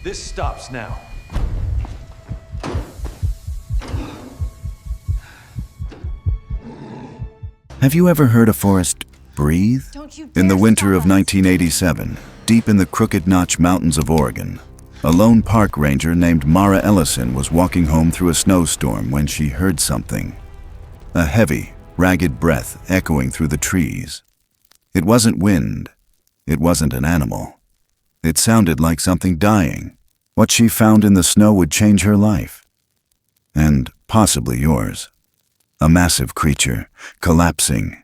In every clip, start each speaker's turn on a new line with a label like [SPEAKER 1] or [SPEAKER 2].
[SPEAKER 1] This stops now.
[SPEAKER 2] Have you ever heard a forest breathe? In the winter of 1987, deep in the Crooked Notch Mountains of Oregon, a lone park ranger named Mara Ellison was walking home through a snowstorm when she heard something. A heavy, ragged breath echoing through the trees. It wasn't wind. It wasn't an animal. It sounded like something dying. What she found in the snow would change her life. And possibly yours. A massive creature, collapsing.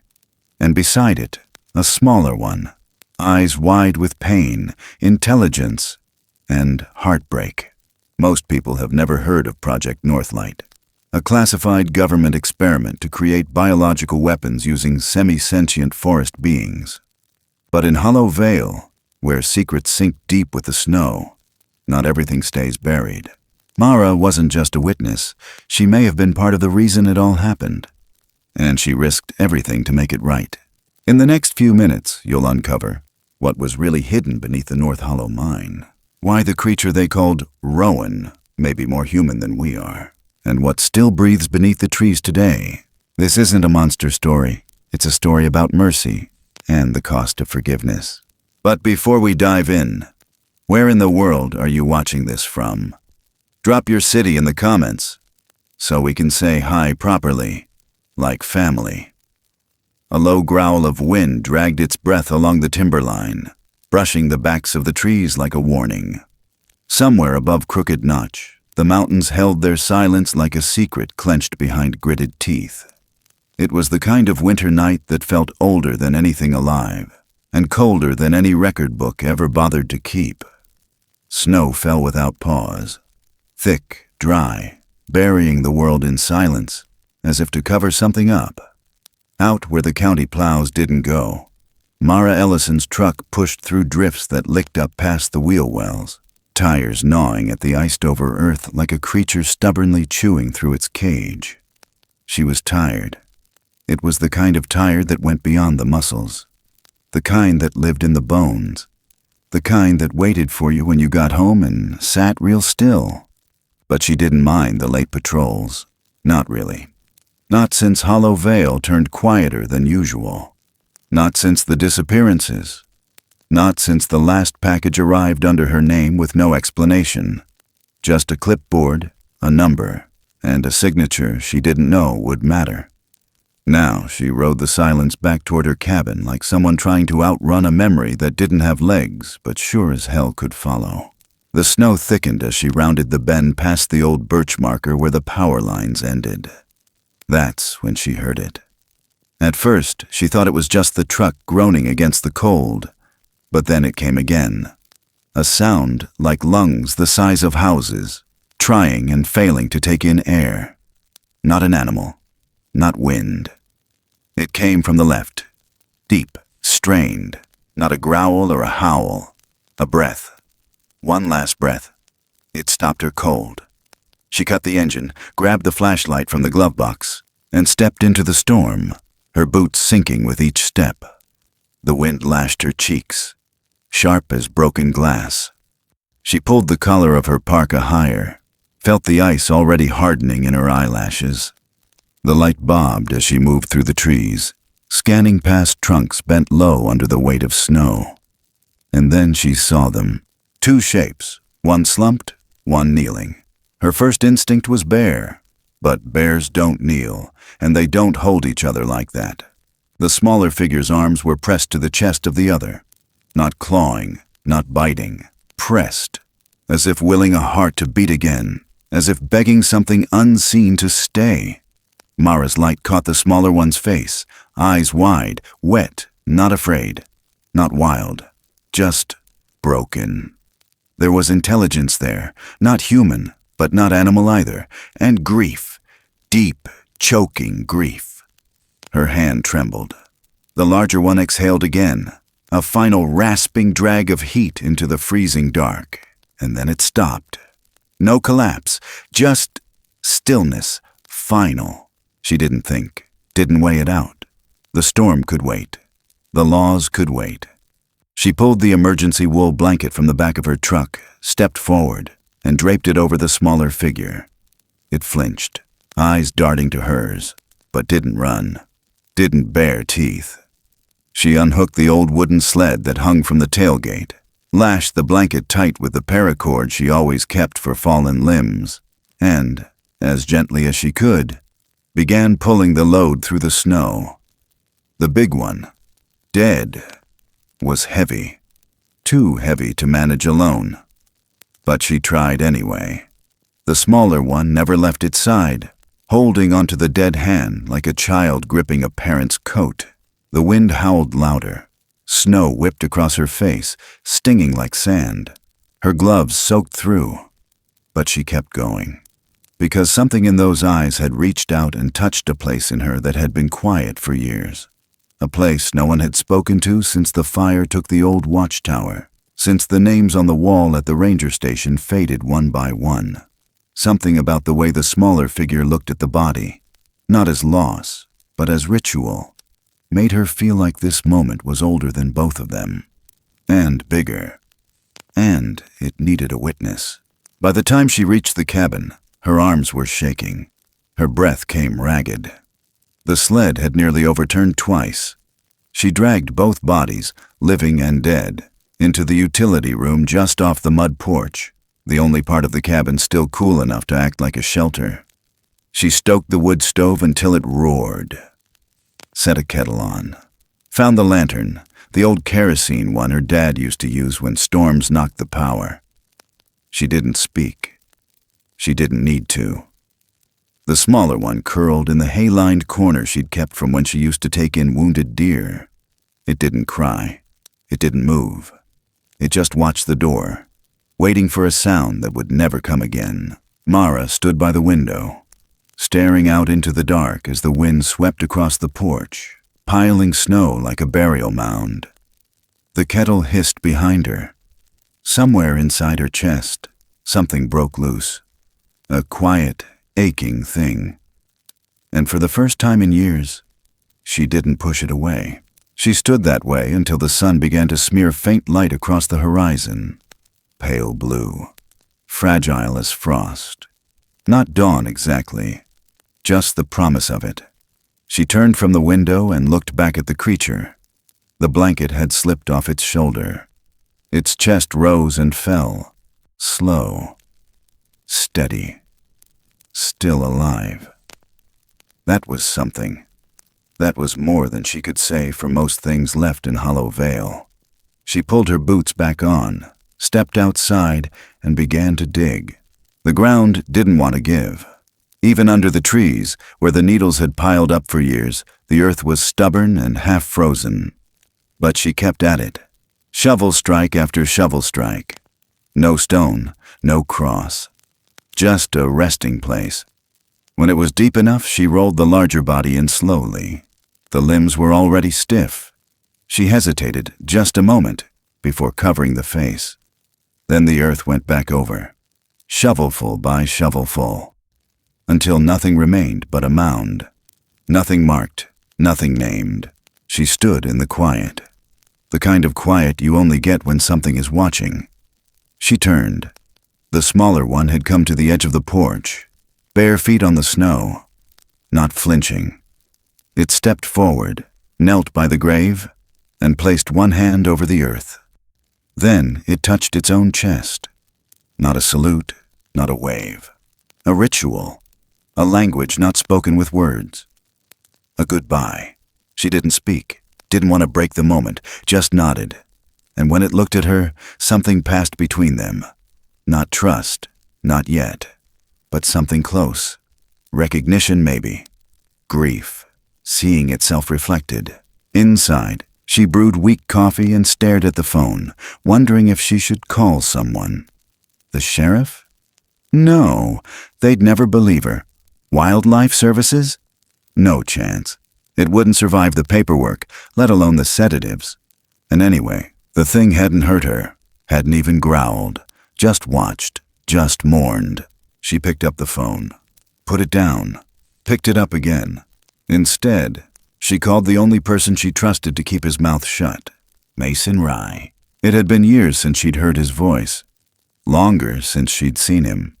[SPEAKER 2] And beside it, a smaller one, eyes wide with pain, intelligence, and heartbreak. Most people have never heard of Project Northlight, a classified government experiment to create biological weapons using semi-sentient forest beings. But in Hollow Vale, where secrets sink deep with the snow, not everything stays buried. Mara wasn't just a witness. She may have been part of the reason it all happened. And she risked everything to make it right. In the next few minutes, you'll uncover what was really hidden beneath the North Hollow mine, why the creature they called Rowan may be more human than we are, and what still breathes beneath the trees today. This isn't a monster story. It's a story about mercy and the cost of forgiveness. But before we dive in, where in the world are you watching this from? Drop your city in the comments so we can say hi properly, like family. A low growl of wind dragged its breath along the timberline, brushing the backs of the trees like a warning. Somewhere above Crooked Notch, the mountains held their silence like a secret clenched behind gritted teeth. It was the kind of winter night that felt older than anything alive, and colder than any record book ever bothered to keep. Snow fell without pause. Thick, dry, burying the world in silence, as if to cover something up. Out where the county plows didn't go, Mara Ellison's truck pushed through drifts that licked up past the wheel wells, tires gnawing at the iced-over earth like a creature stubbornly chewing through its cage. She was tired. It was the kind of tired that went beyond the muscles, the kind that lived in the bones, the kind that waited for you when you got home and sat real still. But she didn't mind the late patrols. Not really. Not since Hollow Vale turned quieter than usual. Not since the disappearances. Not since the last package arrived under her name with no explanation. Just a clipboard, a number, and a signature she didn't know would matter. Now she rode the silence back toward her cabin like someone trying to outrun a memory that didn't have legs but sure as hell could follow. The snow thickened as she rounded the bend past the old birch marker where the power lines ended. That's when she heard it. At first, she thought it was just the truck groaning against the cold, but then it came again. A sound like lungs the size of houses, trying and failing to take in air. Not an animal, not wind. It came from the left, deep, strained, not a growl or a howl, a breath. One last breath. It stopped her cold. She cut the engine, grabbed the flashlight from the glove box, and stepped into the storm, her boots sinking with each step. The wind lashed her cheeks, sharp as broken glass. She pulled the collar of her parka higher, felt the ice already hardening in her eyelashes. The light bobbed as she moved through the trees, scanning past trunks bent low under the weight of snow. And then she saw them. Two shapes, one slumped, one kneeling. Her first instinct was bear, but bears don't kneel, and they don't hold each other like that. The smaller figure's arms were pressed to the chest of the other, not clawing, not biting, pressed, as if willing a heart to beat again, as if begging something unseen to stay. Mara's light caught the smaller one's face, eyes wide, wet, not afraid, not wild, just broken. There was intelligence there, not human, but not animal either, and grief, deep, choking grief. Her hand trembled. The larger one exhaled again, a final rasping drag of heat into the freezing dark, and then it stopped. No collapse, just stillness, final. She didn't think, didn't weigh it out. The storm could wait. The laws could wait. She pulled the emergency wool blanket from the back of her truck, stepped forward, and draped it over the smaller figure. It flinched, eyes darting to hers, but didn't run, didn't bare teeth. She unhooked the old wooden sled that hung from the tailgate, lashed the blanket tight with the paracord she always kept for fallen limbs, and, as gently as she could, began pulling the load through the snow. The big one, dead, was heavy, too heavy to manage alone. But she tried anyway. The smaller one never left its side, holding onto the dead hand like a child gripping a parent's coat. The wind howled louder. Snow whipped across her face, stinging like sand. Her gloves soaked through. But she kept going, because something in those eyes had reached out and touched a place in her that had been quiet for years. A place no one had spoken to since the fire took the old watchtower, since the names on the wall at the ranger station faded one by one. Something about the way the smaller figure looked at the body, not as loss, but as ritual, made her feel like this moment was older than both of them, and bigger, and it needed a witness. By the time she reached the cabin, her arms were shaking. Her breath came ragged. The sled had nearly overturned twice. She dragged both bodies, living and dead, into the utility room just off the mud porch, the only part of the cabin still cool enough to act like a shelter. She stoked the wood stove until it roared. Set a kettle on. Found the lantern, the old kerosene one her dad used to use when storms knocked the power. She didn't speak. She didn't need to. The smaller one curled in the hay-lined corner she'd kept from when she used to take in wounded deer. It didn't cry. It didn't move. It just watched the door, waiting for a sound that would never come again. Mara stood by the window, staring out into the dark as the wind swept across the porch, piling snow like a burial mound. The kettle hissed behind her. Somewhere inside her chest, something broke loose. A quiet, aching thing. And for the first time in years, she didn't push it away. She stood that way until the sun began to smear faint light across the horizon. Pale blue, fragile as frost. Not dawn exactly, just the promise of it. She turned from the window and looked back at the creature. The blanket had slipped off its shoulder. Its chest rose and fell, slow, steady. Still alive. That was something. That was more than she could say for most things left in Hollow Vale. She pulled her boots back on, stepped outside, and began to dig. The ground didn't want to give. Even under the trees, where the needles had piled up for years, the earth was stubborn and half frozen. But she kept at it, shovel strike after shovel strike. No stone, no cross. Just a resting place. When it was deep enough, she rolled the larger body in slowly. The limbs were already stiff. She hesitated just a moment before covering the face. Then the earth went back over, shovelful by shovelful, until nothing remained but a mound. Nothing marked, nothing named. She stood in the quiet. The kind of quiet you only get when something is watching. She turned. The smaller one had come to the edge of the porch, bare feet on the snow, not flinching. It stepped forward, knelt by the grave, and placed one hand over the earth. Then it touched its own chest. Not a salute, not a wave. A ritual, a language not spoken with words. A goodbye. She didn't speak, didn't want to break the moment, just nodded. And when it looked at her, something passed between them. Not trust, not yet, but something close. Recognition maybe. Grief, seeing itself reflected. Inside, she brewed weak coffee and stared at the phone, wondering if she should call someone. The sheriff? No, they'd never believe her. Wildlife services? No chance. It wouldn't survive the paperwork, let alone the sedatives. And anyway, the thing hadn't hurt her, hadn't even growled. Just watched, just mourned. She picked up the phone, put it down, picked it up again. Instead, she called the only person she trusted to keep his mouth shut, Mason Rye. It had been years since she'd heard his voice, longer since she'd seen him.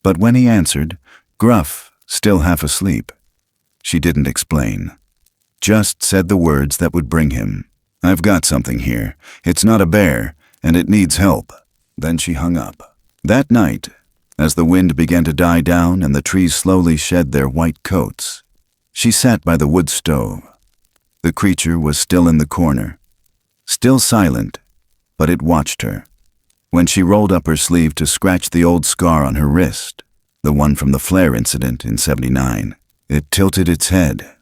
[SPEAKER 2] But when he answered, gruff, still half asleep, she didn't explain, just said the words that would bring him. I've got something here. It's not a bear, and it needs help. Then she hung up. That night, as the wind began to die down and the trees slowly shed their white coats, she sat by the wood stove. The creature was still in the corner, still silent, but it watched her. When she rolled up her sleeve to scratch the old scar on her wrist, the one from the flare incident in '79, it tilted its head.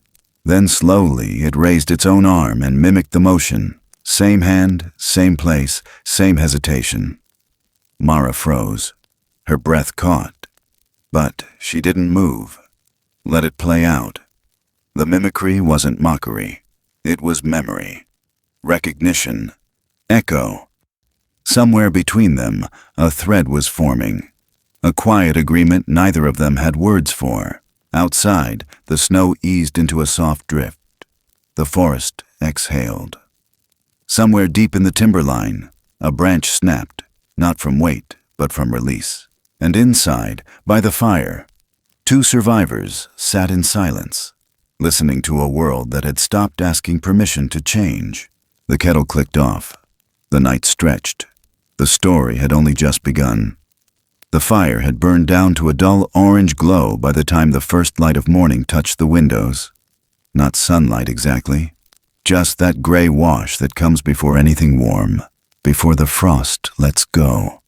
[SPEAKER 2] Then slowly it raised its own arm and mimicked the motion. Same hand, same place, same hesitation. Mara froze. Her breath caught. But she didn't move. Let it play out. The mimicry wasn't mockery. It was memory. Recognition. Echo. Somewhere between them, a thread was forming. A quiet agreement neither of them had words for. Outside, the snow eased into a soft drift. The forest exhaled. Somewhere deep in the timberline, a branch snapped, not from weight, but from release. And inside, by the fire, two survivors sat in silence, listening to a world that had stopped asking permission to change. The kettle clicked off. The night stretched. The story had only just begun. The fire had burned down to a dull orange glow by the time the first light of morning touched the windows. Not sunlight exactly, just that gray wash that comes before anything warm, before the frost lets go.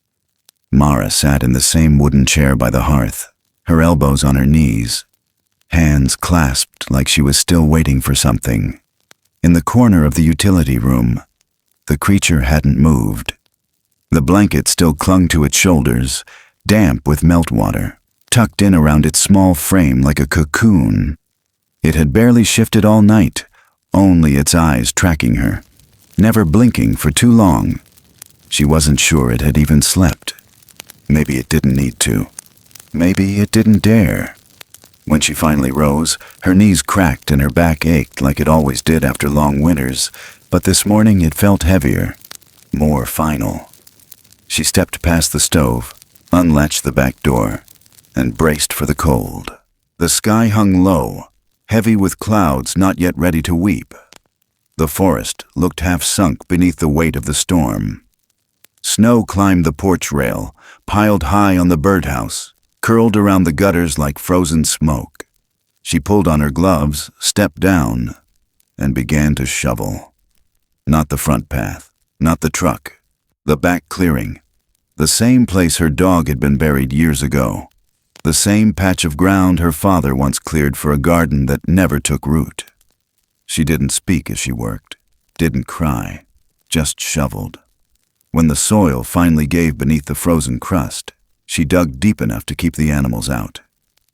[SPEAKER 2] Mara sat in the same wooden chair by the hearth, her elbows on her knees, hands clasped like she was still waiting for something. In the corner of the utility room, the creature hadn't moved. The blanket still clung to its shoulders, damp with meltwater, tucked in around its small frame like a cocoon. It had barely shifted all night, only its eyes tracking her, never blinking for too long. She wasn't sure it had even slept. Maybe it didn't need to. Maybe it didn't dare. When she finally rose, her knees cracked and her back ached like it always did after long winters, but this morning it felt heavier, more final. She stepped past the stove, unlatched the back door, and braced for the cold. The sky hung low, heavy with clouds not yet ready to weep. The forest looked half sunk beneath the weight of the storm. Snow climbed the porch rail, piled high on the birdhouse, curled around the gutters like frozen smoke. She pulled on her gloves, stepped down, and began to shovel. Not the front path, not the truck, the back clearing, the same place her dog had been buried years ago, the same patch of ground her father once cleared for a garden that never took root. She didn't speak as she worked, didn't cry, just shoveled. When the soil finally gave beneath the frozen crust, she dug deep enough to keep the animals out,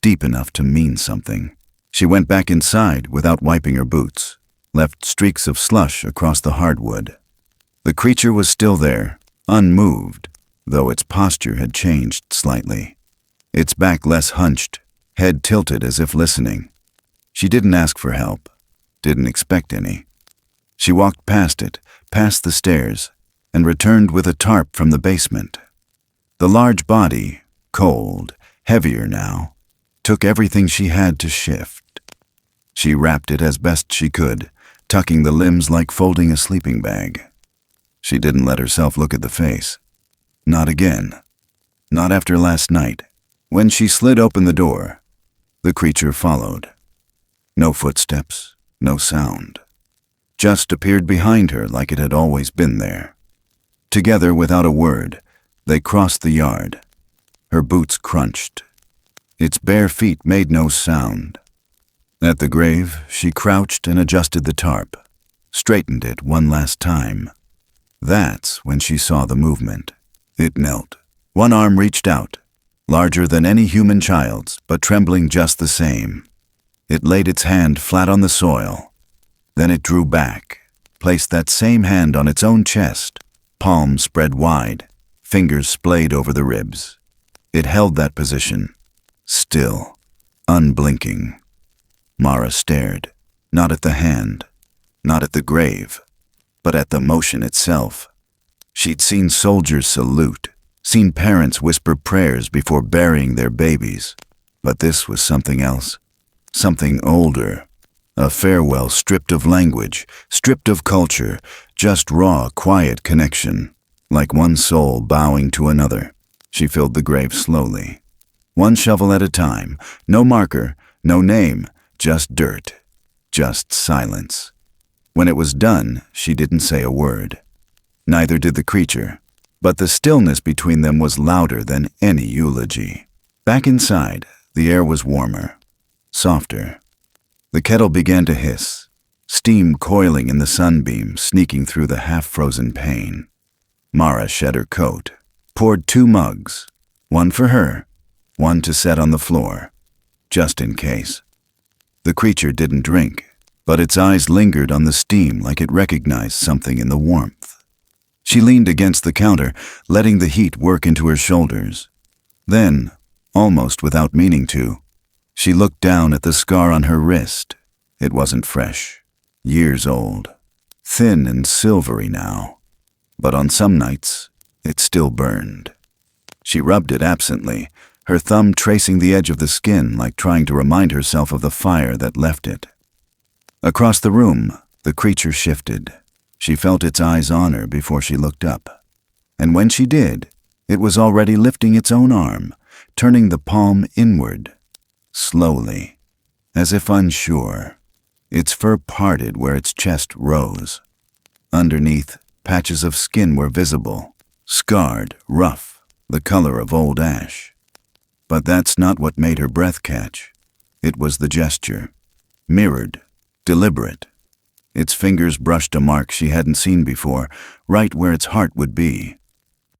[SPEAKER 2] deep enough to mean something. She went back inside without wiping her boots, left streaks of slush across the hardwood. The creature was still there, unmoved, though its posture had changed slightly. Its back less hunched, head tilted as if listening. She didn't ask for help, didn't expect any. She walked past it, past the stairs, and returned with a tarp from the basement. The large body, cold, heavier now, took everything she had to shift. She wrapped it as best she could, tucking the limbs like folding a sleeping bag. She didn't let herself look at the face. Not again. Not after last night. When she slid open the door, the creature followed. No footsteps, no sound. Just appeared behind her like it had always been there. Together, without a word, they crossed the yard. Her boots crunched. Its bare feet made no sound. At the grave, she crouched and adjusted the tarp, straightened it one last time. That's when she saw the movement. It knelt. One arm reached out, larger than any human child's, but trembling just the same. It laid its hand flat on the soil. Then it drew back, placed that same hand on its own chest, palms spread wide, fingers splayed over the ribs. It held that position, still, unblinking. Mara stared, not at the hand, not at the grave, but at the motion itself. She'd seen soldiers salute, seen parents whisper prayers before burying their babies. But this was something else, something older. A farewell stripped of language, stripped of culture, just raw, quiet connection, like one soul bowing to another. She filled the grave slowly, one shovel at a time, no marker, no name, just dirt, just silence. When it was done, she didn't say a word. Neither did the creature, but the stillness between them was louder than any eulogy. Back inside, the air was warmer, softer. The kettle began to hiss, steam coiling in the sunbeam, sneaking through the half-frozen pane. Mara shed her coat, poured 2 mugs, one for her, one to set on the floor, just in case. The creature didn't drink, but its eyes lingered on the steam like it recognized something in the warmth. She leaned against the counter, letting the heat work into her shoulders. Then, almost without meaning to, she looked down at the scar on her wrist. It wasn't fresh, years old, thin and silvery now, but on some nights, it still burned. She rubbed it absently, her thumb tracing the edge of the skin like trying to remind herself of the fire that left it. Across the room, the creature shifted. She felt its eyes on her before she looked up. And when she did, it was already lifting its own arm, turning the palm inward, slowly, as if unsure. Its fur parted where its chest rose. Underneath, patches of skin were visible, scarred, rough, the color of old ash. But that's not what made her breath catch. It was the gesture, mirrored, deliberate. Its fingers brushed a mark she hadn't seen before, right where its heart would be.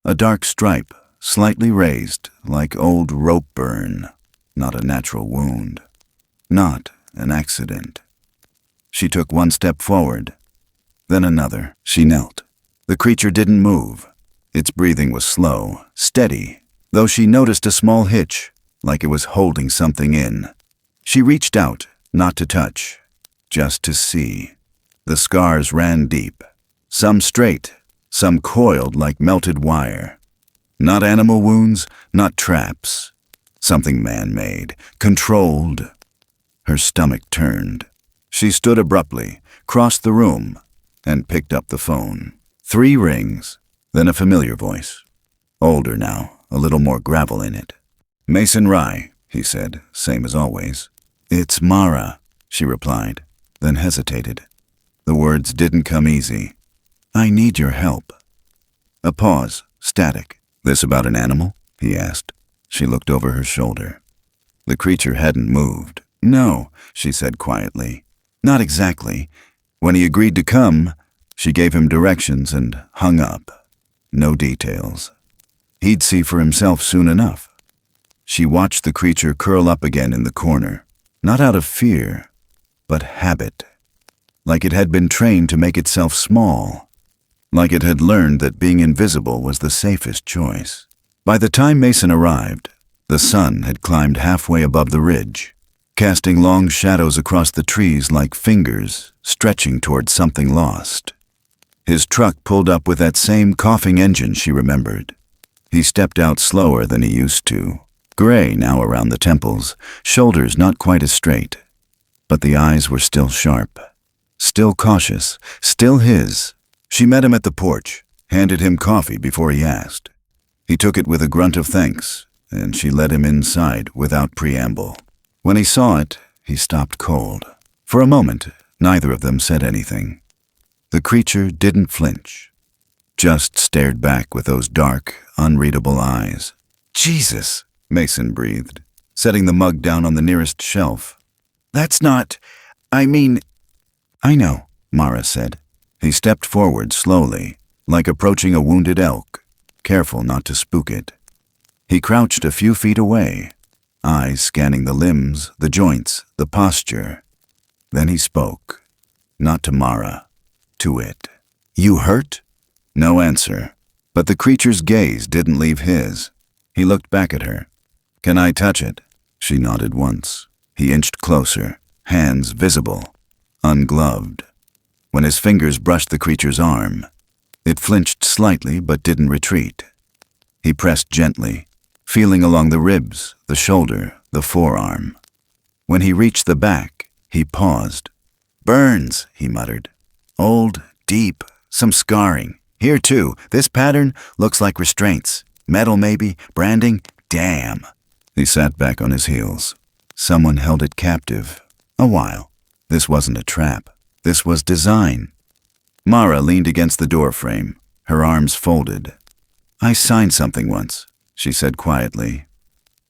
[SPEAKER 2] A dark stripe, slightly raised, like old rope burn. Not a natural wound. Not an accident. She took 1 step forward, then another. She knelt. The creature didn't move. Its breathing was slow, steady, though she noticed a small hitch, like it was holding something in. She reached out, not to touch, just to see. The scars ran deep, some straight, some coiled like melted wire. Not animal wounds, not traps. Something man-made, controlled. Her stomach turned. She stood abruptly, crossed the room, and picked up the phone. 3 rings, then a familiar voice. Older now, a little more gravel in it. "Mason Rye," he said, same as always. "It's Mara," she replied, then hesitated. The words didn't come easy. "I need your help." A pause, static. "This about an animal?" he asked. She looked over her shoulder. The creature hadn't moved. "No," she said quietly. "Not exactly. When he agreed to come, she gave him directions and hung up. No details. He'd see for himself soon enough." She watched the creature curl up again in the corner, not out of fear, but habit. Like it had been trained to make itself small. Like it had learned that being invisible was the safest choice. By the time Mason arrived, the sun had climbed halfway above the ridge, casting long shadows across the trees like fingers stretching toward something lost. His truck pulled up with that same coughing engine she remembered. He stepped out slower than he used to, gray now around the temples, shoulders not quite as straight. But the eyes were still sharp, still cautious, still his. She met him at the porch, handed him coffee before he asked. He took it with a grunt of thanks, and she led him inside without preamble. When he saw it, he stopped cold. For a moment, neither of them said anything. The creature didn't flinch, just stared back with those dark, unreadable eyes. "Jesus," Mason breathed, setting the mug down on the nearest shelf. "That's not... I mean..." "I know," Mara said. He stepped forward slowly, like approaching a wounded elk, careful not to spook it. He crouched a few feet away, eyes scanning the limbs, the joints, the posture. Then he spoke, not to Mara, to it. "You hurt?" No answer, but the creature's gaze didn't leave his. He looked back at her. "Can I touch it?" She nodded once. He inched closer, hands visible, ungloved. When his fingers brushed the creature's arm, it flinched slightly but didn't retreat. He pressed gently, feeling along the ribs, the shoulder, the forearm. When he reached the back, he paused. "Burns," he muttered. "Old, deep, some scarring. Here too, this pattern looks like restraints. Metal maybe, branding, damn." He sat back on his heels. Someone held it captive. A while. This wasn't a trap. This was design. Mara leaned against the doorframe, her arms folded. "I signed something once," she said quietly.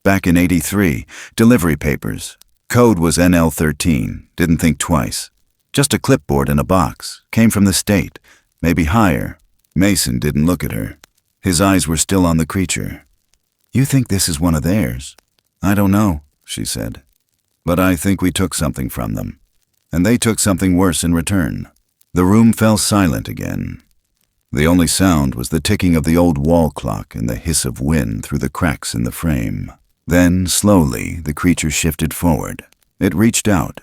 [SPEAKER 2] "Back in '83, delivery papers. Code was NL13, didn't think twice. Just a clipboard in a box, came from the state, maybe higher." Mason didn't look at her. His eyes were still on the creature. "You think this is one of theirs?" "I don't know," she said. "But I think we took something from them. And they took something worse in return." The room fell silent again. The only sound was the ticking of the old wall clock and the hiss of wind through the cracks in the frame. Then, slowly, the creature shifted forward. It reached out.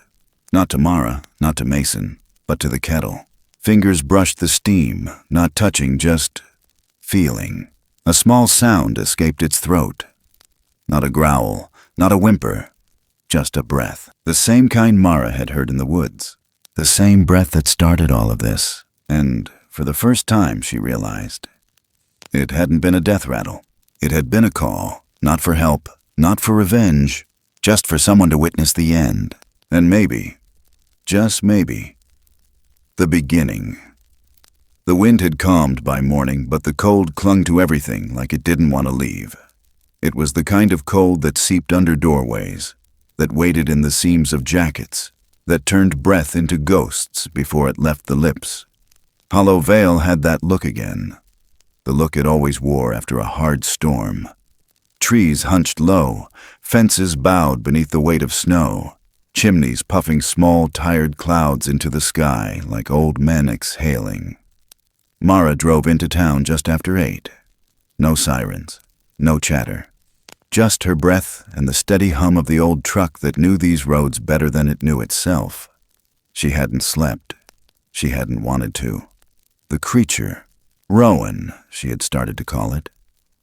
[SPEAKER 2] Not to Mara, not to Mason, but to the kettle. Fingers brushed the steam, not touching, just feeling. A small sound escaped its throat. Not a growl, not a whimper, just a breath. The same kind Mara had heard in the woods. The same breath that started all of this. And, for the first time, she realized, it hadn't been a death rattle. It had been a call, not for help, not for revenge, just for someone to witness the end. And maybe, just maybe, the beginning. The wind had calmed by morning, but the cold clung to everything like it didn't want to leave. It was the kind of cold that seeped under doorways, that waited in the seams of jackets, that turned breath into ghosts before it left the lips. Hollow Vale had that look again, the look it always wore after a hard storm. Trees hunched low, fences bowed beneath the weight of snow, chimneys puffing small, tired clouds into the sky like old men exhaling. Mara drove into town just after 8. No sirens, no chatter. Just her breath and the steady hum of the old truck that knew these roads better than it knew itself. She hadn't slept. She hadn't wanted to. The creature, Rowan, she had started to call it,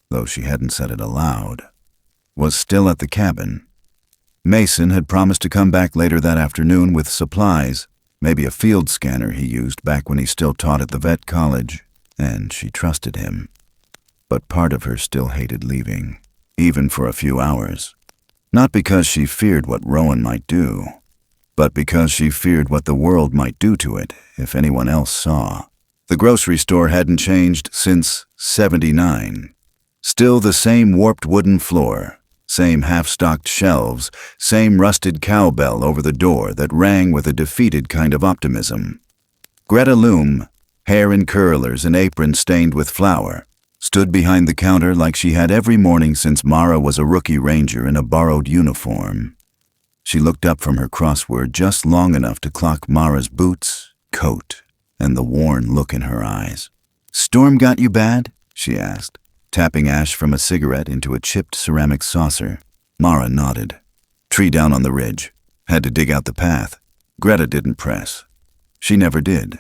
[SPEAKER 2] though she hadn't said it aloud, was still at the cabin. Mason had promised to come back later that afternoon with supplies, maybe a field scanner he used back when he still taught at the vet college, and she trusted him. But part of her still hated leaving, even for a few hours. Not because she feared what Rowan might do, but because she feared what the world might do to it if anyone else saw. The grocery store hadn't changed since '79. Still the same warped wooden floor, same half-stocked shelves, same rusted cowbell over the door that rang with a defeated kind of optimism. Greta Loom, hair in curlers and apron stained with flour, stood behind the counter like she had every morning since Mara was a rookie ranger in a borrowed uniform. She looked up from her crossword just long enough to clock Mara's boots, coat, and the worn look in her eyes. "Storm got you bad?" she asked, tapping ash from a cigarette into a chipped ceramic saucer. Mara nodded. "Tree down on the ridge. Had to dig out the path." Greta didn't press. She never did.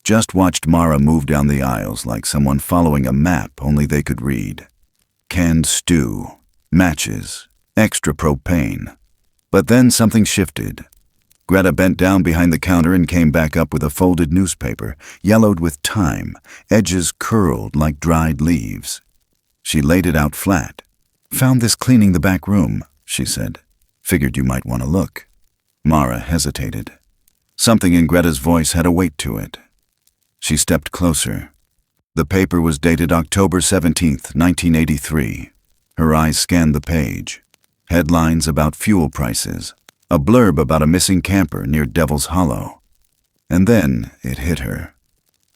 [SPEAKER 2] Just watched Mara move down the aisles like someone following a map only they could read. Canned stew, matches, extra propane. But then something shifted. Greta bent down behind the counter and came back up with a folded newspaper, yellowed with time, edges curled like dried leaves. She laid it out flat. "Found this cleaning the back room," she said. "Figured you might want to look." Mara hesitated. Something in Greta's voice had a weight to it. She stepped closer. The paper was dated October 17th, 1983. Her eyes scanned the page. Headlines about fuel prices. A blurb about a missing camper near Devil's Hollow. And then it hit her.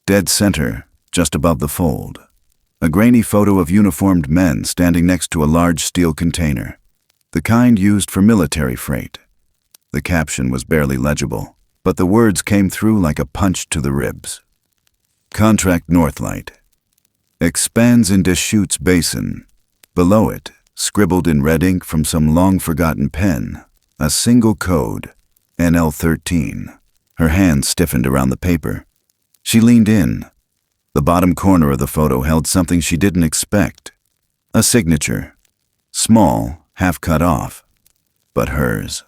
[SPEAKER 2] Dead center, just above the fold. A grainy photo of uniformed men standing next to a large steel container, the kind used for military freight. The caption was barely legible, but the words came through like a punch to the ribs. Project Northlight. Expands in Deschutes Basin. Below it, scribbled in red ink from some long-forgotten pen, a single code, NL13. Her hand stiffened around the paper. She leaned in. The bottom corner of the photo held something she didn't expect. A signature. Small, half cut off. But hers.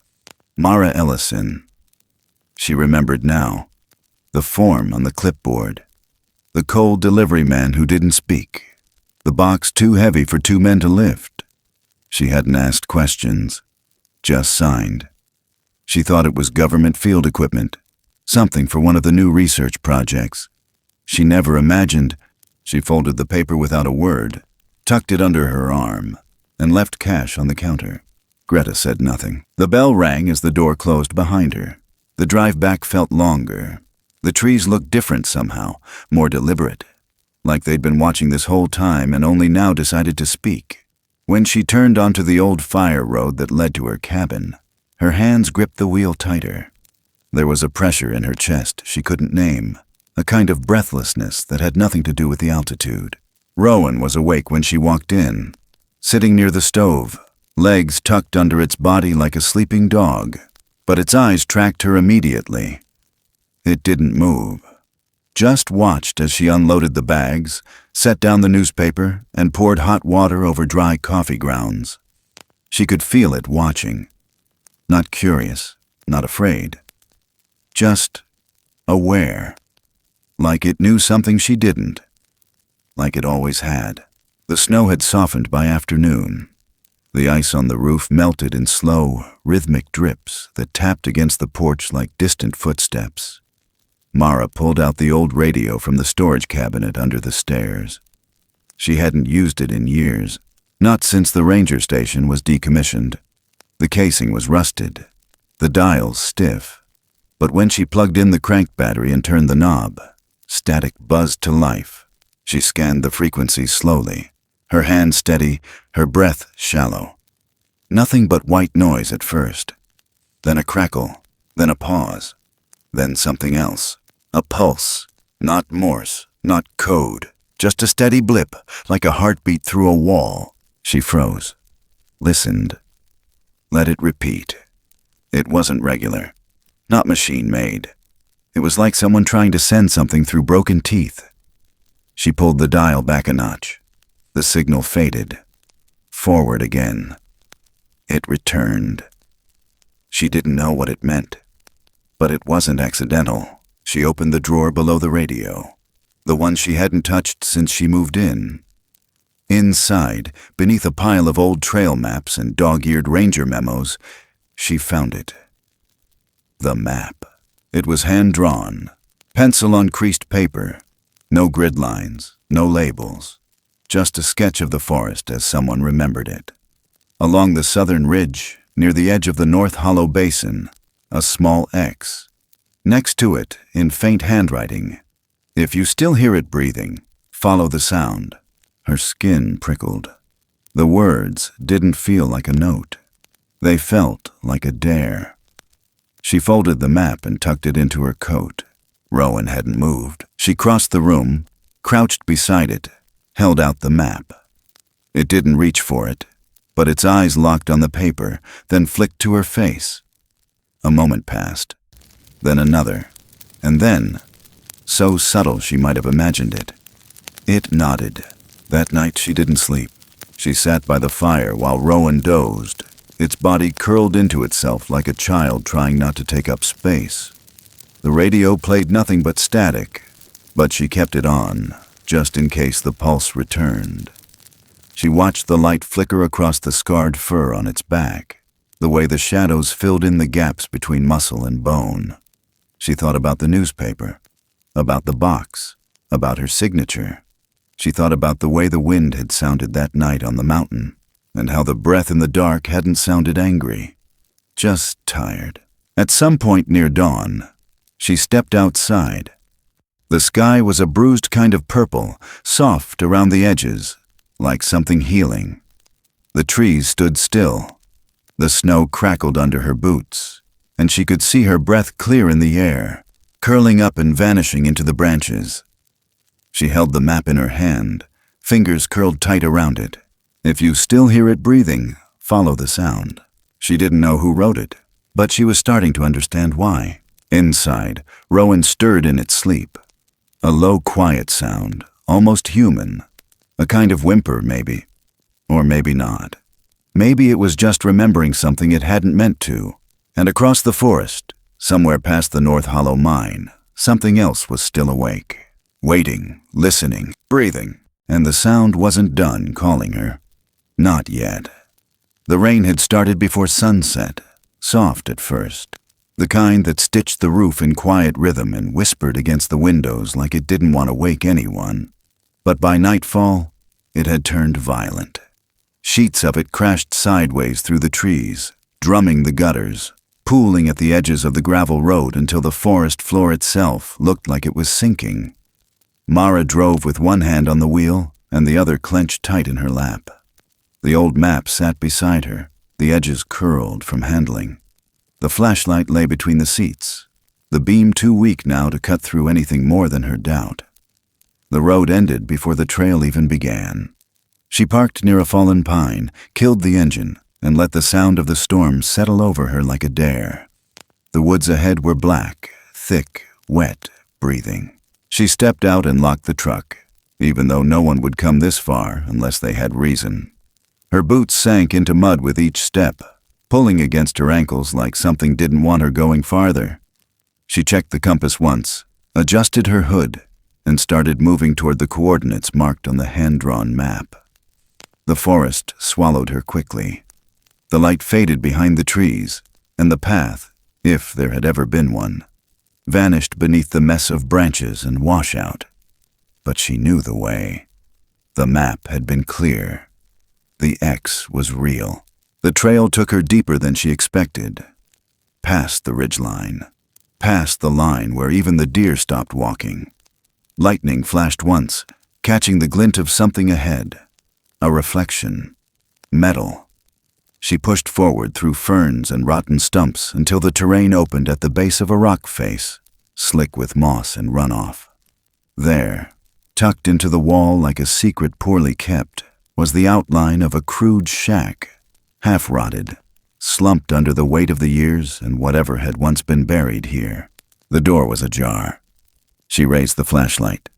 [SPEAKER 2] Mara Ellison. She remembered now. The form on the clipboard. The cold delivery man who didn't speak. The box too heavy for two men to lift. She hadn't asked questions. Just signed. She thought it was government field equipment. Something for one of the new research projects. She never imagined. She folded the paper without a word, tucked it under her arm, and left cash on the counter. Greta said nothing. The bell rang as the door closed behind her. The drive back felt longer. The trees looked different somehow, more deliberate, like they'd been watching this whole time and only now decided to speak. When she turned onto the old fire road that led to her cabin, her hands gripped the wheel tighter. There was a pressure in her chest she couldn't name, a kind of breathlessness that had nothing to do with the altitude. Rowan was awake when she walked in, sitting near the stove, legs tucked under its body like a sleeping dog, but its eyes tracked her immediately. It didn't move, just watched as she unloaded the bags, set down the newspaper, and poured hot water over dry coffee grounds. She could feel it watching. Not curious, not afraid. Just aware. Like it knew something she didn't. Like it always had. The snow had softened by afternoon. The ice on the roof melted in slow, rhythmic drips that tapped against the porch like distant footsteps. Mara pulled out the old radio from the storage cabinet under the stairs. She hadn't used it in years, not since the ranger station was decommissioned. The casing was rusted, the dials stiff. But when she plugged in the crank battery and turned the knob, static buzzed to life. She scanned the frequencies slowly, her hand steady, her breath shallow. Nothing but white noise at first. Then a crackle, then a pause, then something else. A pulse, not Morse, not code, just a steady blip, like a heartbeat through a wall. She froze, listened, let it repeat. It wasn't regular, not machine-made. It was like someone trying to send something through broken teeth. She pulled the dial back a notch. The signal faded. Forward again. It returned. She didn't know what it meant, but it wasn't accidental. She opened the drawer below the radio, the one she hadn't touched since she moved in. Inside, beneath a pile of old trail maps and dog-eared ranger memos, she found it. The map. It was hand-drawn, pencil on creased paper, no grid lines, no labels, just a sketch of the forest as someone remembered it. Along the southern ridge, near the edge of the North Hollow Basin, a small X. Next to it, in faint handwriting, "If you still hear it breathing, follow the sound." Her skin prickled. The words didn't feel like a note. They felt like a dare. She folded the map and tucked it into her coat. Rowan hadn't moved. She crossed the room, crouched beside it, held out the map. It didn't reach for it, but its eyes locked on the paper, then flicked to her face. A moment passed. Then another, and then, so subtle she might have imagined it. It nodded. That night she didn't sleep. She sat by the fire while Rowan dozed, its body curled into itself like a child trying not to take up space. The radio played nothing but static, but she kept it on, just in case the pulse returned. She watched the light flicker across the scarred fur on its back, the way the shadows filled in the gaps between muscle and bone. She thought about the newspaper, about the box, about her signature. She thought about the way the wind had sounded that night on the mountain, and how the breath in the dark hadn't sounded angry, just tired. At some point near dawn, she stepped outside. The sky was a bruised kind of purple, soft around the edges, like something healing. The trees stood still. The snow crackled under her boots, and she could see her breath clear in the air, curling up and vanishing into the branches. She held the map in her hand, fingers curled tight around it. If you still hear it breathing, follow the sound. She didn't know who wrote it, but she was starting to understand why. Inside, Rowan stirred in its sleep. A low, quiet sound, almost human. A kind of whimper, maybe. Or maybe not. Maybe it was just remembering something it hadn't meant to. And across the forest, somewhere past the North Hollow mine, something else was still awake. Waiting, listening, breathing. And the sound wasn't done calling her. Not yet. The rain had started before sunset, soft at first. The kind that stitched the roof in quiet rhythm and whispered against the windows like it didn't want to wake anyone. But by nightfall, it had turned violent. Sheets of it crashed sideways through the trees, drumming the gutters, pooling at the edges of the gravel road until the forest floor itself looked like it was sinking. Mara drove with one hand on the wheel and the other clenched tight in her lap. The old map sat beside her, the edges curled from handling. The flashlight lay between the seats, the beam too weak now to cut through anything more than her doubt. The road ended before the trail even began. She parked near a fallen pine, killed the engine, and let the sound of the storm settle over her like a dare. The woods ahead were black, thick, wet, breathing. She stepped out and locked the truck, even though no one would come this far unless they had reason. Her boots sank into mud with each step, pulling against her ankles like something didn't want her going farther. She checked the compass once, adjusted her hood, and started moving toward the coordinates marked on the hand-drawn map. The forest swallowed her quickly. The light faded behind the trees, and the path, if there had ever been one, vanished beneath the mess of branches and washout. But she knew the way. The map had been clear. The X was real. The trail took her deeper than she expected. Past the ridgeline. Past the line where even the deer stopped walking. Lightning flashed once, catching the glint of something ahead. A reflection. Metal. She pushed forward through ferns and rotten stumps until the terrain opened at the base of a rock face, slick with moss and runoff. There, tucked into the wall like a secret poorly kept, was the outline of a crude shack, half-rotted, slumped under the weight of the years and whatever had once been buried here. The door was ajar. She raised the flashlight.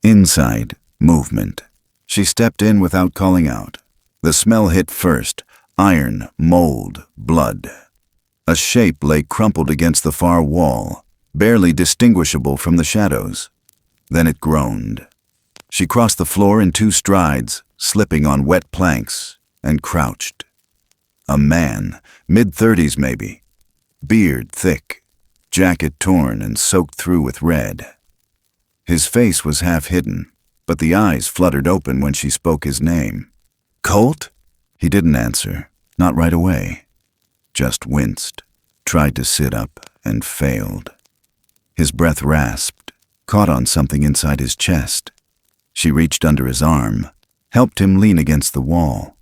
[SPEAKER 2] Inside, movement. She stepped in without calling out. The smell hit first, iron, mold, blood. A shape lay crumpled against the far wall, barely distinguishable from the shadows. Then it groaned. She crossed the floor in 2 strides, slipping on wet planks, and crouched. A man, mid-30s maybe. Beard thick, jacket torn and soaked through with red. His face was half hidden, but the eyes fluttered open when she spoke his name. "Colt?" He didn't answer, not right away. Just winced, tried to sit up, and failed. His breath rasped, caught on something inside his chest. She reached under his arm, helped him lean against the wall.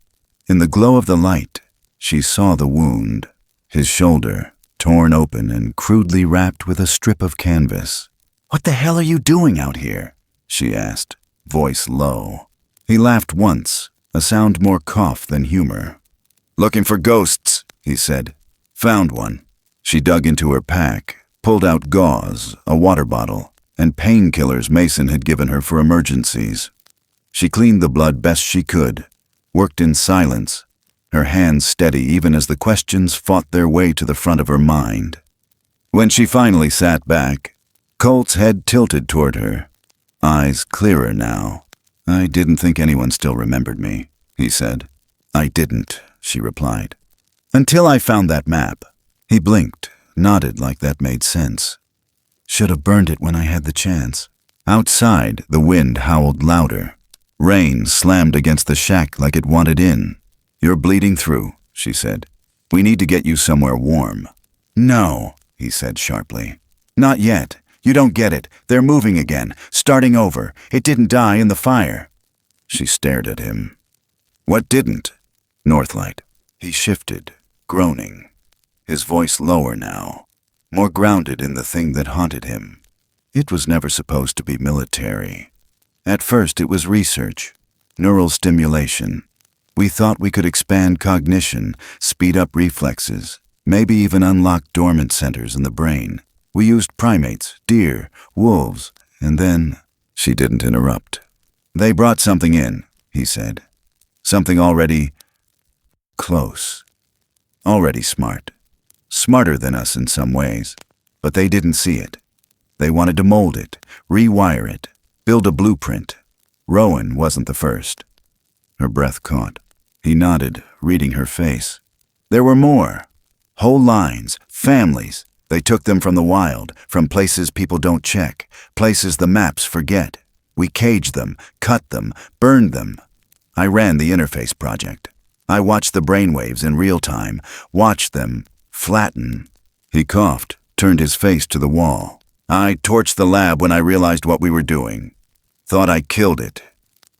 [SPEAKER 2] In the glow of the light, she saw the wound, his shoulder, torn open and crudely wrapped with a strip of canvas. "What the hell are you doing out here?" she asked, voice low. He laughed once, a sound more cough than humor. "Looking for ghosts," he said. "Found one." She dug into her pack, pulled out gauze, a water bottle, and painkillers Mason had given her for emergencies. She cleaned the blood best she could, worked in silence, her hands steady even as the questions fought their way to the front of her mind. When she finally sat back, Colt's head tilted toward her, eyes clearer now. "I didn't think anyone still remembered me," he said. "I didn't," she replied. "Until I found that map." He blinked, nodded like that made sense. "Should have burned it when I had the chance." Outside, the wind howled louder. Rain slammed against the shack like it wanted in. "You're bleeding through," she said. "We need to get you somewhere warm." "No," he said sharply. "Not yet. You don't get it. They're moving again, starting over. It didn't die in the fire." She stared at him. "What didn't?" "Northlight." He shifted, groaning, his voice lower now, more grounded in the thing that haunted him. It was never supposed to be military. At first it was research, neural stimulation. We thought we could expand cognition, speed up reflexes, maybe even unlock dormant centers in the brain. We used primates, deer, wolves, and then She didn't interrupt. "They brought something in," he said. "Something already close. Already smart. Smarter than us in some ways. But they didn't see it. They wanted to mold it, rewire it, build a blueprint. Rowan wasn't the first." Her breath caught. He nodded, reading her face. "There were more. Whole lines, families. They took them from the wild, from places people don't check, places the maps forget. We caged them, cut them, burned them. I ran the interface project. I watched the brainwaves in real time, watched them flatten." He coughed, turned his face to the wall. "I torched the lab when I realized what we were doing. Thought I killed it.